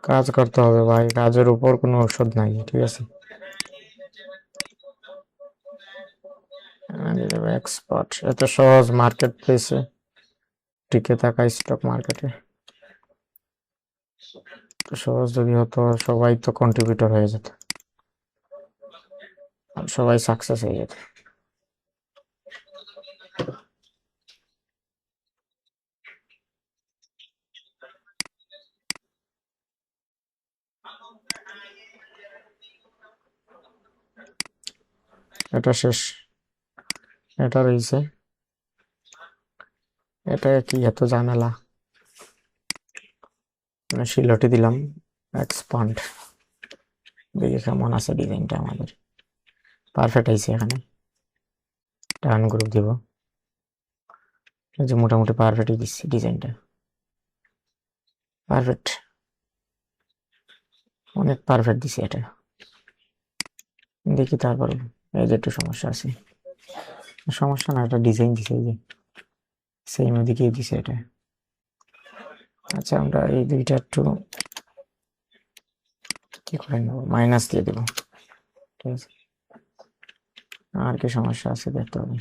কাজ করতে হবে ভাই, কাজের উপর কোনো ঔষধ নাই, ঠিক আছে। এক্সপার্ট, এত সহজ মার্কেট প্লেসে টিকে থাকা, স্টক মার্কেটে সহজ যদি হতো, সবাই তো কন্ট্রিবিউটর হয়ে যেত, সবাই সাকসেস হয়ে যেত। এটা শেষ, এটা রয়েছে, এটা কি এত ঝামেলা। শিলটি দিলাম, এক্সপান্ড, দেখি কেমন আছে ডিজাইনটা আমাদের। পারফেক্ট আইছে। এখানে টার্ন গ্রুপ দিব, এই যে মোটামুটি পারফেক্টই দিচ্ছি ডিজাইনটা, পারফেক্ট, অনেক পারফেক্ট দিছি এটা। দেখি তারপর, এই যে একটু সমস্যা আছে, সমস্যা না, এটা ডিজাইন দিছে, এই যে সেম ওদিকে দিছে এটা। আচ্ছা আমরা এই দুইটা একটু কি করে নেব, মাইনাস দিয়ে দেব, ঠিক আছে। আর কি সমস্যা আছে দেখতে হবে,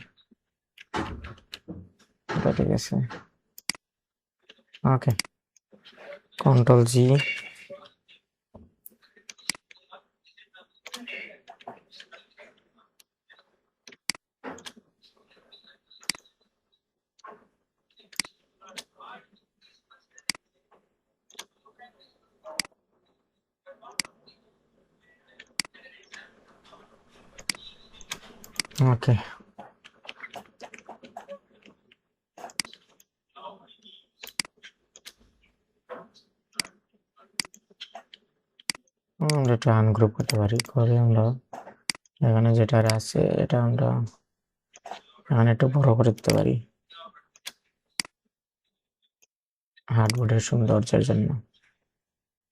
এটা ঠিক আছে। ওকে, কন্ট্রোল জি, ওকে। আমরা এটা আনগ্রুপ করতে পারি, করে আমরা এখানে যেটা আছে এটা আমরা এখানে একটু বড় করে দিতে পারি হার্ডবোর্ডের সৌন্দর্যের জন্য।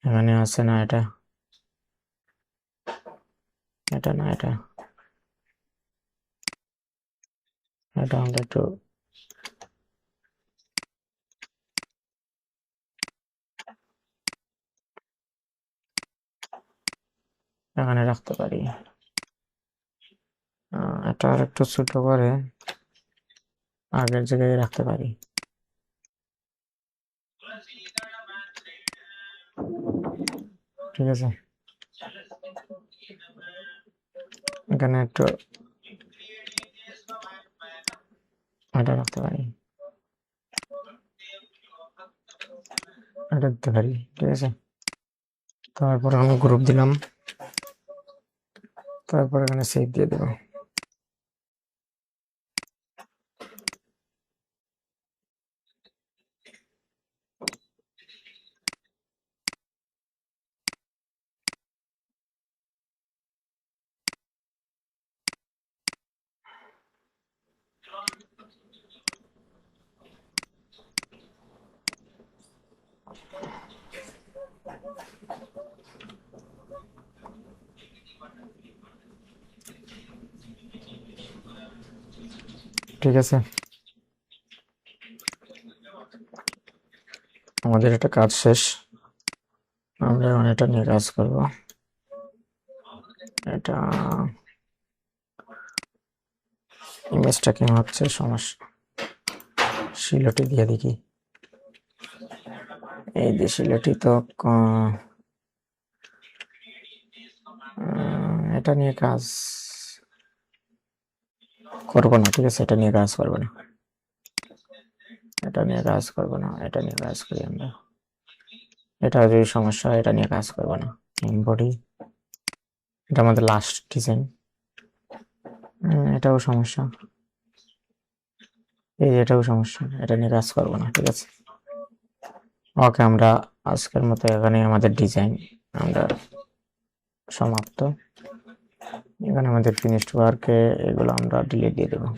এখানে আছে না এটা, এটা না, এটা এটা আমরা একটু এখানে রাখতে পারি। এটা আর একটু ছোট করে আগের জায়গায় রাখতে পারি। ঠিক আছে, এখানে একটু এটা রাখতে পারি, এটা দিতে পারি, ঠিক আছে। তারপর আমি গ্রুপ দিলাম, তারপর এখানে সেভ দিয়ে দেবো। ঠিক আছে, আমাদের এটা কাজ শেষ। আমরা এখন এটা নিয়ে কাজ করব। এটা ইমেজটা কেমন হচ্ছে, সমস্যা, শিলটি দিয়ে দেখি। এই যে শিলটি তো এটা নিয়ে কাজ করব না, ঠিক আছে, এটা নিয়ে কাজ করব না, এটা নিয়ে কাজ করব না, এটা নিয়ে কাজ করি আমরা। এটা যদি সমস্যা হয় এটা নিয়ে কাজ করব না। বডি, এটা আমাদের লাস্ট ডিজাইন, এটাও সমস্যা, এই এটাও সমস্যা, এটা নিয়ে কাজ করব না, ঠিক আছে। ওকে, আমরা আজকের মতো এখানে আমাদের ডিজাইন আমরা সমাপ্ত। এখানে আমাদের ফিনিশড ওয়ার্কে এগুলো আমরা ডিলিট দিয়ে দেবো,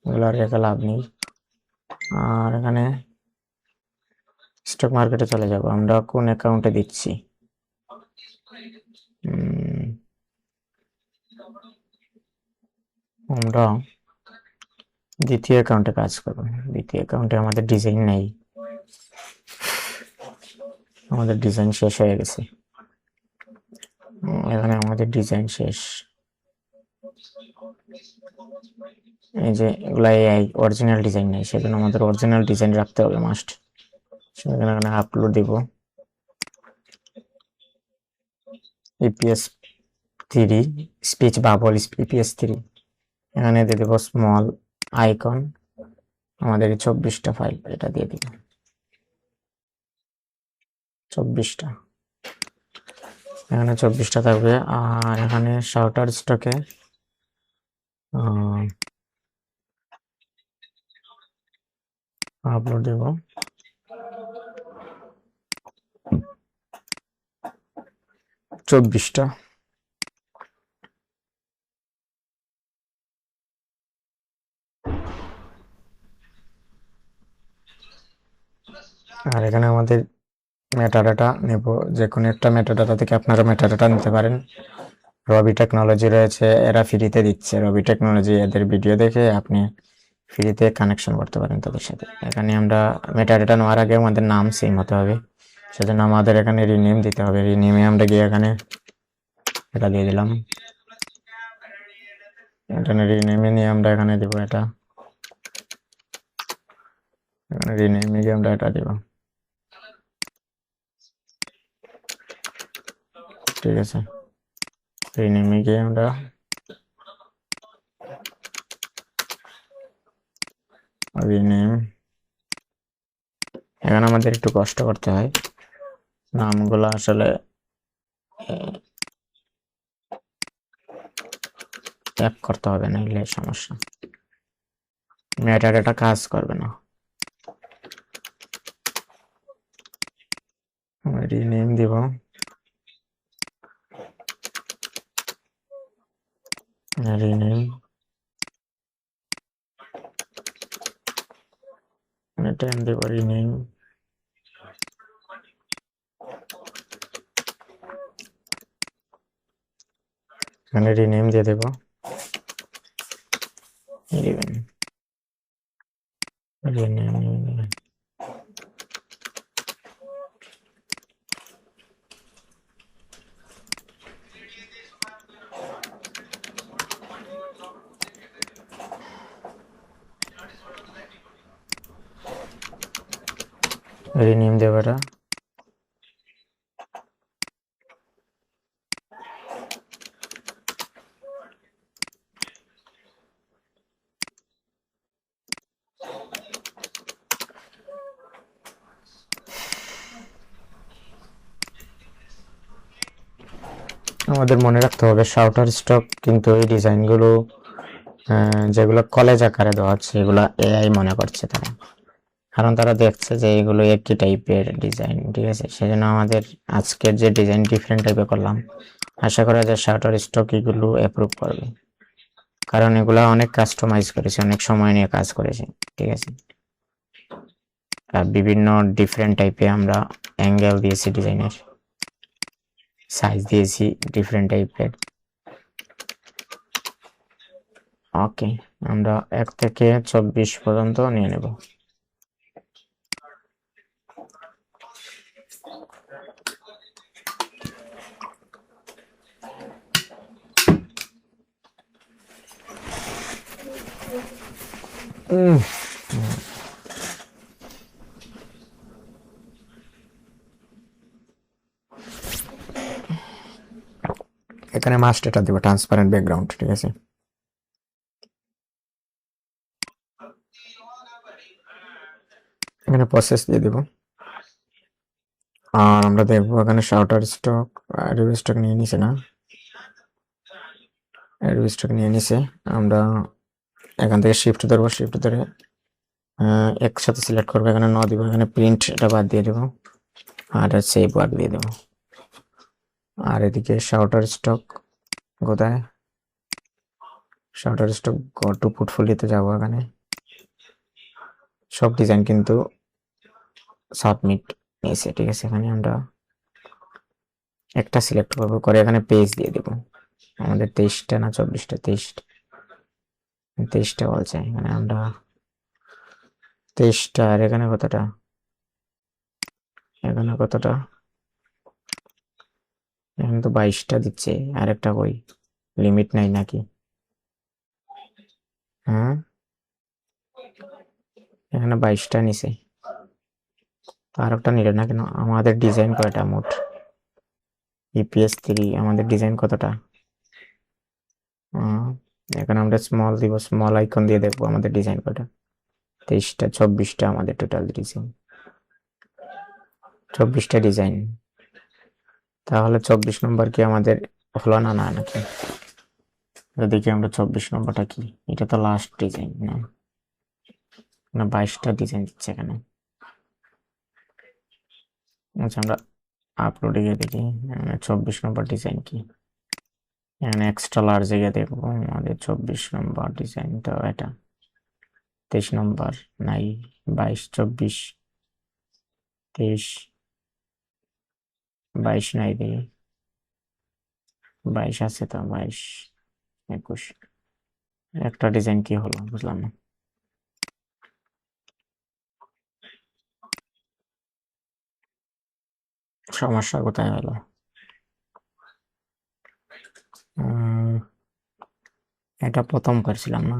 এগুলো আর রেখে লাভ নেই। আর এখানে স্টক মার্কেটে চলে যাব, আমরা কোন অ্যাকাউন্টে দিচ্ছি, আমরা দ্বিতীয় অ্যাকাউন্টে কাজ করব। দ্বিতীয় অ্যাকাউন্টে আমাদের ডিজাইন নেই, আমাদের ডিজাইন শেষ হয়ে গেছে। এখানে আমাদের ডিজাইন শেষ, এই যে এগুলা এআই অরিজিনাল ডিজাইন নেই, সেজন্য আমাদের অরিজিনাল ডিজাইন রাখতে হবে মাস্ট। সেখানে এখানে আপলোড দিব, ইপিএস 3 স্পিচ বাবল ইপিএস 3, এখানে দিয়ে দেবো স্মল আইকন, আমাদের 24টা ফাইল, এটা দিয়ে দিব 24টা, এখানে 24টা থাকবে। আর এখানে শার্টার স্টকে আপলোড দেব। 24টা। আর এখানে আমাদের মেটাডাটা নেব, যে কোনো একটা মেটাডাটা থেকে আপনারা মেটাডাটা নিতে পারেন। রবি টেকনোলজি রয়েছে, এরা ফ্রিতে দিচ্ছে। রবি টেকনোলজি, এদের ভিডিও দেখে আপনি ফ্রিতে কানেকশন করতে পারেন তাদের সাথে। এখানে আমরা মেটাডাটা নেওয়ার আগে আমাদের নাম সেম হতে হবে, সেজন্য আমাদের এখানে রিনেম দিতে হবে। রিনেমে আমরা গিয়ে এখানে এটা দিয়ে দিলাম। এখানে রিনেমে নিয়ে আমরা এখানে দিব এটা, এখানে রিনেমে গিয়ে আমরা এটা দিব। ঠিক আছে, রিনেমে গিয়ে আমরা রিনেম, এখানে আমাদের একটু কষ্ট করতে হয়, নামগুলো আসলে ট্যাপ করতে হবে, না হলে সমস্যা, মেটাডাটা কাজ করবে না। রিনেম দিব, রিনেম, টাইম দিব, রিনেম, এখানে রিনেম দিয়ে দেব 11, রিনেম, রিনেম দেব এটা। আমাদের মনে রাখতে হবে শাউটার স্টক কিন্তু এই ডিজাইনগুলো যেগুলো কলেজ আকারে দেওয়া হচ্ছে এগুলো এআই মনে করছে তারা, কারণ তারা দেখছে যে এগুলো একই টাইপের ডিজাইন। ঠিক আছে, সেজন্য আমাদের আজকের যে ডিজাইন ডিফারেন্ট টাইপের করলাম, আশা করা যায় শাউটার স্টক এগুলো অ্যাপ্রুভ করবে, কারণ এগুলো অনেক কাস্টমাইজ করেছে, অনেক সময় নিয়ে কাজ করেছে। ঠিক আছে, আর বিভিন্ন ডিফারেন্ট টাইপে আমরা অ্যাঙ্গেল দিয়েছি, ডিজাইনের সাইজ দিয়েছি ডিফারেন্ট টাইপের। ওকে, আমরা 1 থেকে 24 পর্যন্ত নিয়ে নেব। এখানে মাস্ট এটা দেবো, ট্রান্সপারেন্ট ব্যাকগ্রাউন্ড। ঠিক আছে, এখানে প্রসেস দিয়ে দেব। আর আমরা দেখবো এখানে শাউটার স্টক, অ্যাডোবি স্টক নিয়ে নিছে না, অ্যাডোবি স্টক নিয়ে নিছে। আমরা এখান থেকে শিফট ধরবো, শিফট ধরে একসাথে সিলেক্ট করবো, এখানে ন দিব, এখানে প্রিন্ট এটা বাদ দিয়ে দেবো, আর সেভ ওয়ার্ক দিয়ে দেবো। আর এদিকে শাউটার স্টক কোথায়, শাউটার স্টক গো টু পোর্টফোলিওতে যাবো। এখানে সব ডিজাইন কিন্তু সাবমিট নিয়েছে। ঠিক আছে, এখানে আমরা একটা সিলেক্ট করবো, করে এখানে পেজ দিয়ে দেবো। আমাদের 23টা না 24টা, 23টা বলছে। এখানে আমরা 23টা, আর এখানে কতটা, এখানে কতটা, এখানে তো 22টা দিচ্ছে। আর একটা কই, লিমিট নাই নাকি? হ্যাঁ, এখানে 22টা নিছে, আর একটা নিলে না কেন? আমাদের ডিজাইন কয়টা মোট? ইপিএস 3, আমাদের ডিজাইন কতটা? এখানে আমরা স্মল দিব, স্মল আইকন দিয়ে দেখবো আমাদের ডিজাইন কয়টা। 23টা, 24টা আমাদের টোটাল ডিজাইন, 24টা ডিজাইন। তাহলে 24 নম্বর কি আমাদের হলো না, না নাকি? দেখি আমরা 24 নম্বরটা কি, এটা তো লাস্ট ডিজাইন না, না 22টা ডিজাইন দিচ্ছে এখানে। আচ্ছা আমরা আপলোডে গিয়ে দেখি 24 নম্বর ডিজাইন কি। এখানে এক্সট্রা লার্জে গিয়ে দেখবো আমাদের 24 নম্বর ডিজাইন তো এটা। 23 নম্বর নাই, 22, 24, 23, 22 নাই দেখি, 22 আছে তো, 22, 21। একটা ডিজাইন কি হলো বুঝলাম না। সমস্যা কোথায় হলো? এটা প্রথম করছিলাম না।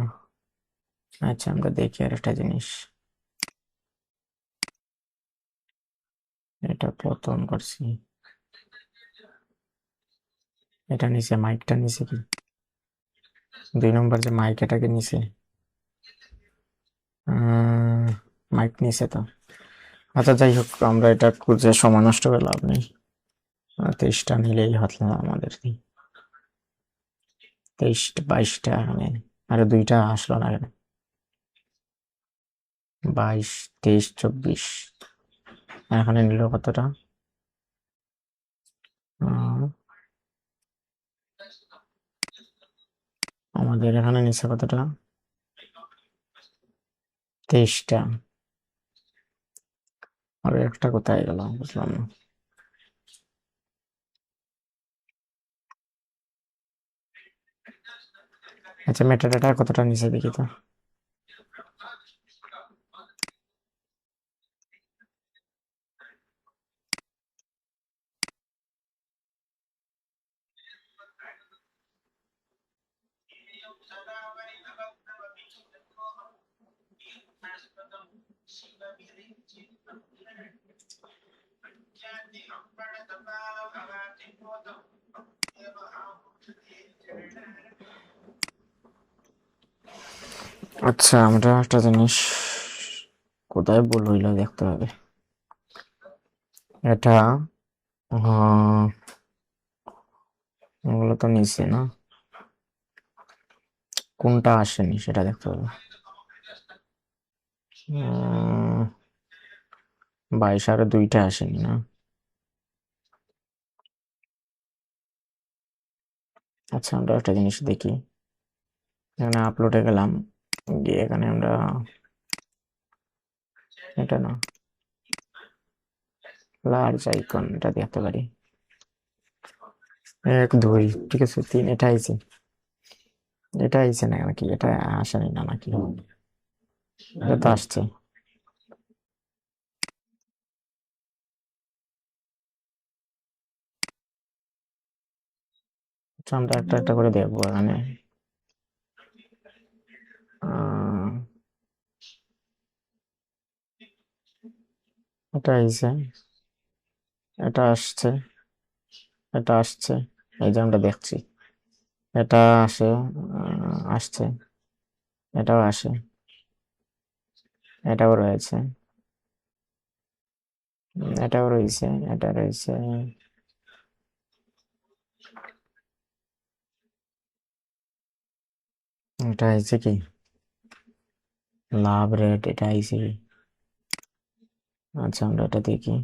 আচ্ছা আমরা দেখি আর একটা জিনিস, এটা প্রথম করছি, এটা নিচে মাইকটা নিচে কি 2 নম্বর যে মাইক এটাকে নিচে, মাইক নিচে তো। আচ্ছা যাই হোক, আমরা এটা খুঁজে সময় নষ্ট করে লাভ নেই। 23টা নিলেই হতো আমাদের, 23টা 22টা এখানে, আরে 2টা আসলো না কেন? 22, 23, 24 এখানে নিল কতটা? আমাদের এখানে নিচে কতটা? 23টা। আর একটা কোথায় গেল বুঝলাম না। আচ্ছা মেটাডাটা কতটা নিচে দেখি তো। আচ্ছা আমরা একটা জিনিস কোথায় ভুল হইল দেখতে হবে। এটা ওগুলো তো নিচে না, কোনটা আসেনি সেটা দেখতে হবে। 22 আর 2টা আসেনি না। আচ্ছা আমরা একটা জিনিস দেখি, এখানে আপলোডে গেলাম, গিয়ে এখানে আমরা এটা না, লার্জ আইকন এটা দেখতে পারি। 1, 2 ঠিক আছে, 3 এটা আইছে, এটা আইছে না নাকি, এটা আসেনি না নাকি? এটা তো আসছে। আচ্ছা আমরা একটা একটা করে দেখবো এখানে। এটা আইছে, এটা আসছে, এটা আসছে, এই যে আমরা দেখছি, এটা আসে, আসছে, এটাও আসে, এটাও রয়েছে, এটাও রয়েছে, এটা রয়েছে। এটা আইছে কি লাভ রেট, এটা আইছে কি? আচ্ছা আমরা এটা দেখি।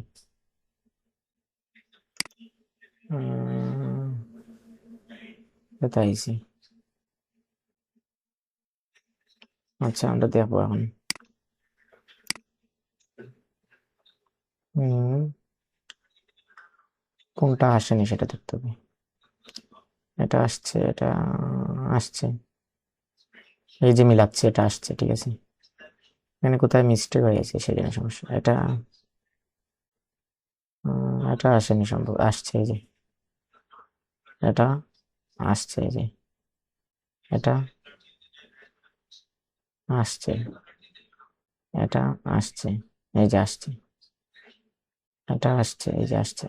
এটা আইছে। আচ্ছা আমরা দেখবো এখন। কোনটা আসেনি সেটা দেখতে হবে। এটা আসছে, এটা আসছে, এই যে মিলাচ্ছে, এটা আসছে ঠিক আছে। এখানে কোথায় মিস্টেক হয়ে গেছে সেখানে সমস্যা। এটা এটা আসেনি, সম্ভব আসছে, এই যে এটা আসছে, এই যে এটা আসছে, এটা আসছে, এই যে আসছে, এটা আসছে, এই যে আসছে,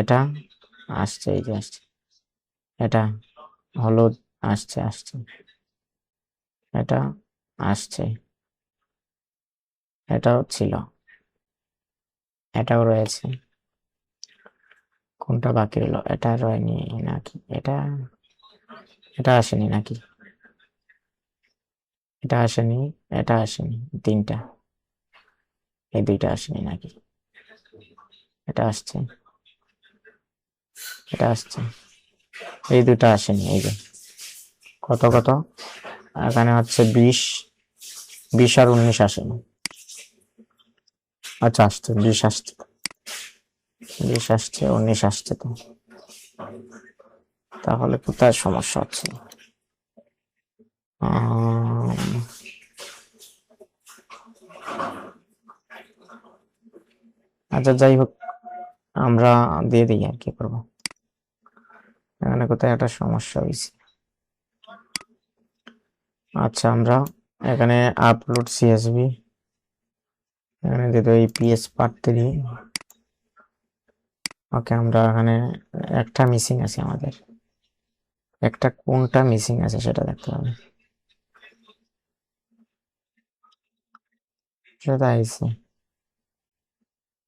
এটা আসছে, এই যে আসছে, এটা হলুদ আসছে, আসছে, এটা আসছে, এটাও ছিল, এটাও রয়েছে। কোনটা বাকি রইলো? এটা রয়নি নাকি এটা? এটা আসেনি নাকি? এটা আসেনি, এটা আসেনি, তিনটা, এই দুইটা আসেনি নাকি? এটা আসছে, এটা আসছে, এই দুটা আসেনি। এই যে কত কত, এখানে হচ্ছে 20, 20 আর 19 আসেনি। আচ্ছা আসছে, 20 আসছে, 20 আসছে, 19 আসছে। তো তাহলে কোথায় সমস্যা হচ্ছে? আচ্ছা যাই হোক, আমরা দিয়ে দিই আর কি করবো। এখানে কোথায় একটা সমস্যা হয়েছে। আচ্ছা আমরা এখানে আপলোড সিএসভি, এখানে দিয়ে দেবো ইপিএস পার্ট 3। ওকে, আমরা এখানে একটা মিসিং আছে আমাদের, একটা কোনটা মিসিং আছে সেটা দেখতে হবে। সেটা আইছে,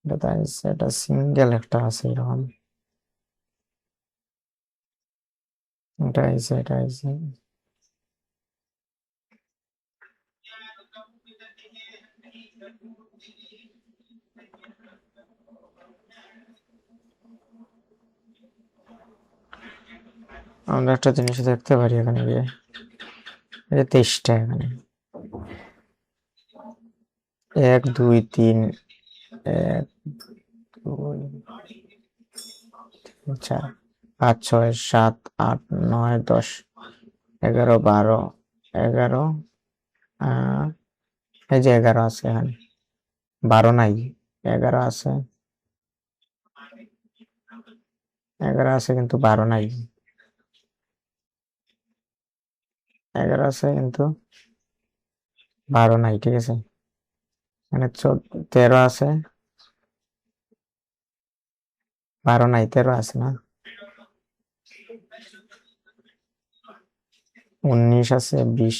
এটা আইছে, এটা সিঙ্গেল একটা আছে এরকম, এটা আইছে, এটা আইছে। আমরা একটা জিনিস দেখতে পারি এখানে গিয়ে, এই যে 23টা এখানে, 1 2 3, 1 2 3 4 5 6 7 8 9 10 11 12 11, এই যে 11 আছে এখানে, 12 নাই, 11 আছে, 11 আছে কিন্তু 12 নাই, 11 আছে কিন্তু 12 নাই, ঠিক আছে। মানে 13 আছে, 12 নাই, 13 আছে না, 19 আছে, 20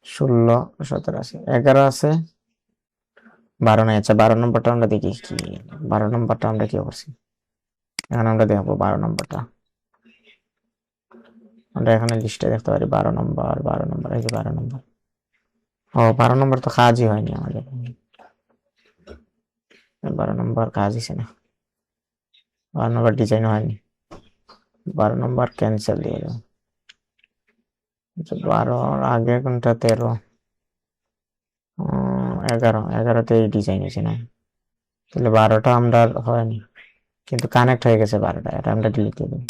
16 17 আছে, 11 আছে, 12 নাই। আচ্ছা 12 নম্বরটা আমরা দেখি কি, 12 নম্বরটা আমরা কি করছি, এখন আমরা দেখবো 12 নম্বরটা। আমরা এখানে লিস্টে দেখতে পারি 12 নম্বর, 12 নম্বর, এই যে 12 নম্বর। ও 12 নম্বর তো কাজই হয়নি আমাদের, 12 নম্বর কাজ হয়েছে না, 12 নম্বর ডিজাইন হয়নি, 12 নম্বর ক্যান্সেল দিয়ে দেবো। 12 আগে কোনটা, 13, 11, 11তে এই ডিজাইন হয়েছে না, তাহলে 12টা আমরা হয়নি, কিন্তু কানেক্ট হয়ে গেছে 12টা, এটা আমরা ডিলিট দিয়ে দেবো।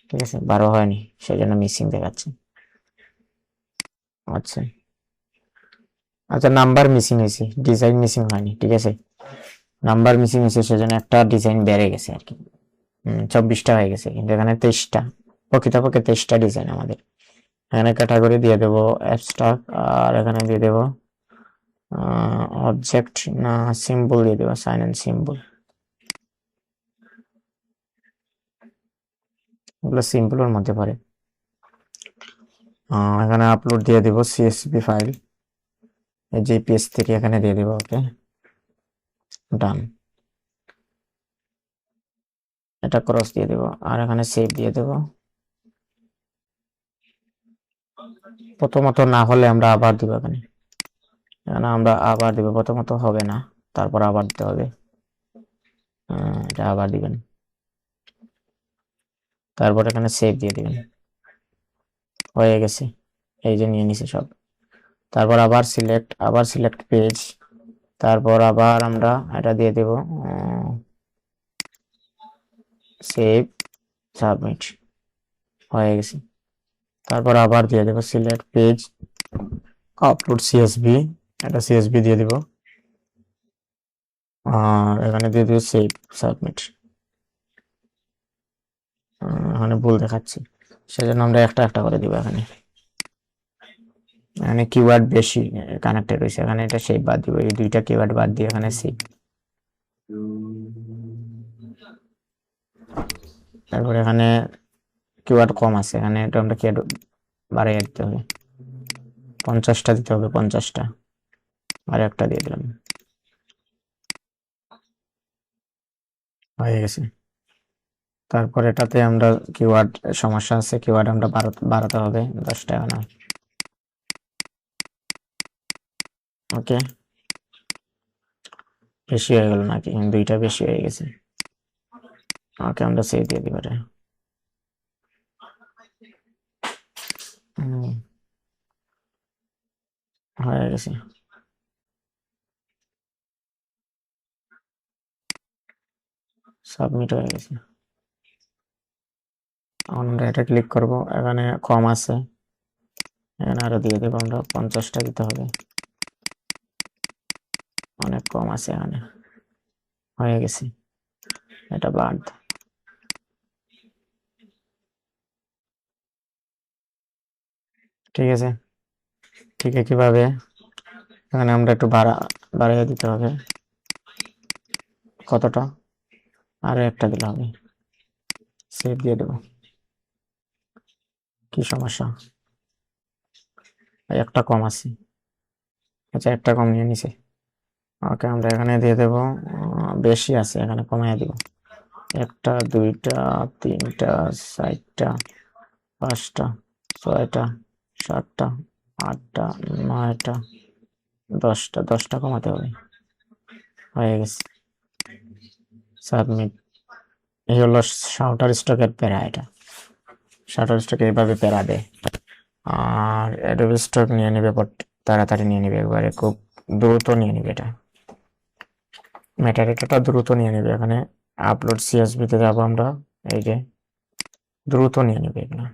ঠিক আছে, 12 হয়নি, সেই জন্য মিসিং দেখাচ্ছে। আচ্ছা আচ্ছা, নাম্বার মিসিং হয়েছে, ডিজাইন মিসিং হয়নি, ঠিক আছে। নাম্বার মিসিং হয়েছে, সেজন্য একটা ডিজাইন বেড়ে গেছে আর কি, 24টা হয়ে গেছে, কিন্তু এখানে 23টা, প্রকৃতপক্ষে 23টা ডিজাইন আমাদের। এখানে ক্যাটাগরি দিয়ে দেবো অ্যাবস্ট্রাক্ট, আর এখানে দিয়ে দেবো অবজেক্ট না সিম্বল দিয়ে দেবো, সাইন এন্ড সিম্বল, এগুলো সিম্বলের মধ্যে পড়ে। এখানে আপলোড দিয়ে দেবো সিএসভি ফাইল, এই যে PS3 এখানে দিয়ে দেবো। ওকে ডান, এটা ক্রস দিয়ে দেবো, আর এখানে সেভ দিয়ে দেবো। প্রথমত না হলে আমরা আবার দিব, এখানে এখানে আমরা আবার দিব, প্রথমত হবে না, তারপর আবার দিতে হবে, এটা আবার দিবেন, তারপর এখানে সেভ দিয়ে দিবেন, হয়ে গেছে, এই যে নিয়ে নিছে সব। তারপর আবার সিলেক্ট পেজ, তারপর আবার আমরা এটা দিয়ে দেব সেভ, সাবমিট, হয়ে গেছে। তারপর আবার দিয়ে দেব সিলেক্ট পেজ, আপলোড সিএসভি, এটা সিএসভি দিয়ে দিব, আর এখানে দিয়ে দেব সেভ, সাবমিট। এখানে ভুল দেখাচ্ছে, সেজন্য আমরা একটা একটা করে দিব। এখানে এখানে কিওয়ার্ড বেশি কানেক্টেড হয়েছে, এখানে এটা সেভ বাদ দিব, এই দুইটা কিওয়ার্ড বাদ দিয়ে এখানে সেভ। তারপর এখানে কিওয়ার্ড কম আছে, এখানে এটা আমরা কিওয়ার্ড বাড়াইয়া দিতে হবে, 50টা দিতে হবে, 50টা, আর একটা দিয়ে দিলাম, হয়ে গেছে। তারপর এটাতে আমরা কিওয়ার্ড সমস্যা আছে, কিওয়ার্ড আমরা বাড়াতে হবে 10টা না। ওকে, বেশি হয়ে গেল নাকি? 2টা বেশি হয়ে গেছে। ওকে, আমরা সেভ দিয়ে দিই এবারে। হয়ে গেছে। সাবমিট হয়ে গেছে। আমরা এটা ক্লিক করব, এখানে কম আছে, এখানে আরো দিয়ে দেবো আমরা, 50টা দিতে হবে, অনেক কম আছে এখানে। হয়ে গেছে, এটা বাদ। ঠিক আছে, ঠিক কিভাবে এখানে আমরা একটু বাড়িয়ে দিতে হবে। কতটা? আরো একটা দিলে হবে। সেভ দিয়ে দেবো। কি সমস্যা? একটা কম আছে। আচ্ছা, একটা কম নিয়ে নিছে। ওকে, আমরা এখানে দিয়ে দেব, বেশি আছে, এখানে কমাই দিব। 1টা 2টা 3টা 4টা 5টা 6টা 7টা 8টা 9টা 10টা কমাতে হবে। হয়ে গেছে, সাবমিট। এই হলো শাটার স্টকের প্যারা। এটা শাটার স্টক এইভাবে প্যারা দেয়। আর অ্যাডোবি স্টক নিয়ে নেবে, তাড়াতাড়ি নিয়ে নেবে, একবারে খুব দ্রুত নিয়ে নেবে। এটা মেটাডেটাটা দ্রুত নিয়ে নেবে। এখানে আপলোড সিএসভি তে যাবো আমরা, এই যে দ্রুত নিয়ে নেবে এগুলো।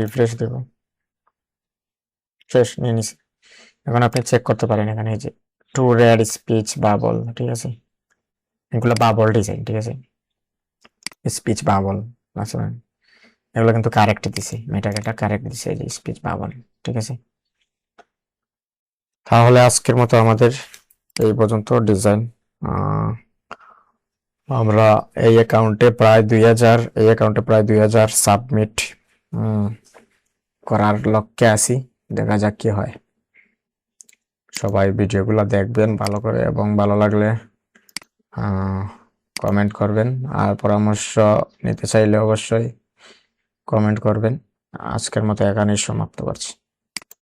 রিফ্রেশ দেবো, শেষ, নিয়ে নিছি। এখন আপনি চেক করতে পারেন এখানে, এই যে টু রেয়ার স্পিচ বাবল, ঠিক আছে, এগুলো বাবল ডিজাইন, ঠিক আছে, স্পিচ বাবল আছে, এগুলো কিন্তু কারেক্ট দিছে, মেটাডেটা কারেক্ট দিছে, এই যে স্পিচ বাবল, ঠিক আছে। তাহলে আজকের মতো আমাদের এই পর্যন্ত ডিজাইন। আমরা এই অ্যাকাউন্টে প্রায় 2000 সাবমিট করার লক্ষ্যে আছি। দেখা যাক কি হয়। সবাই ভিডিওগুলো দেখবেন ভালো করে, এবং ভালো লাগলে কমেন্ট করবেন, আর পরামর্শ নিতে চাইলে অবশ্যই কমেন্ট করবেন। আজকের মতো এখানেই সমাপ্ত করছি।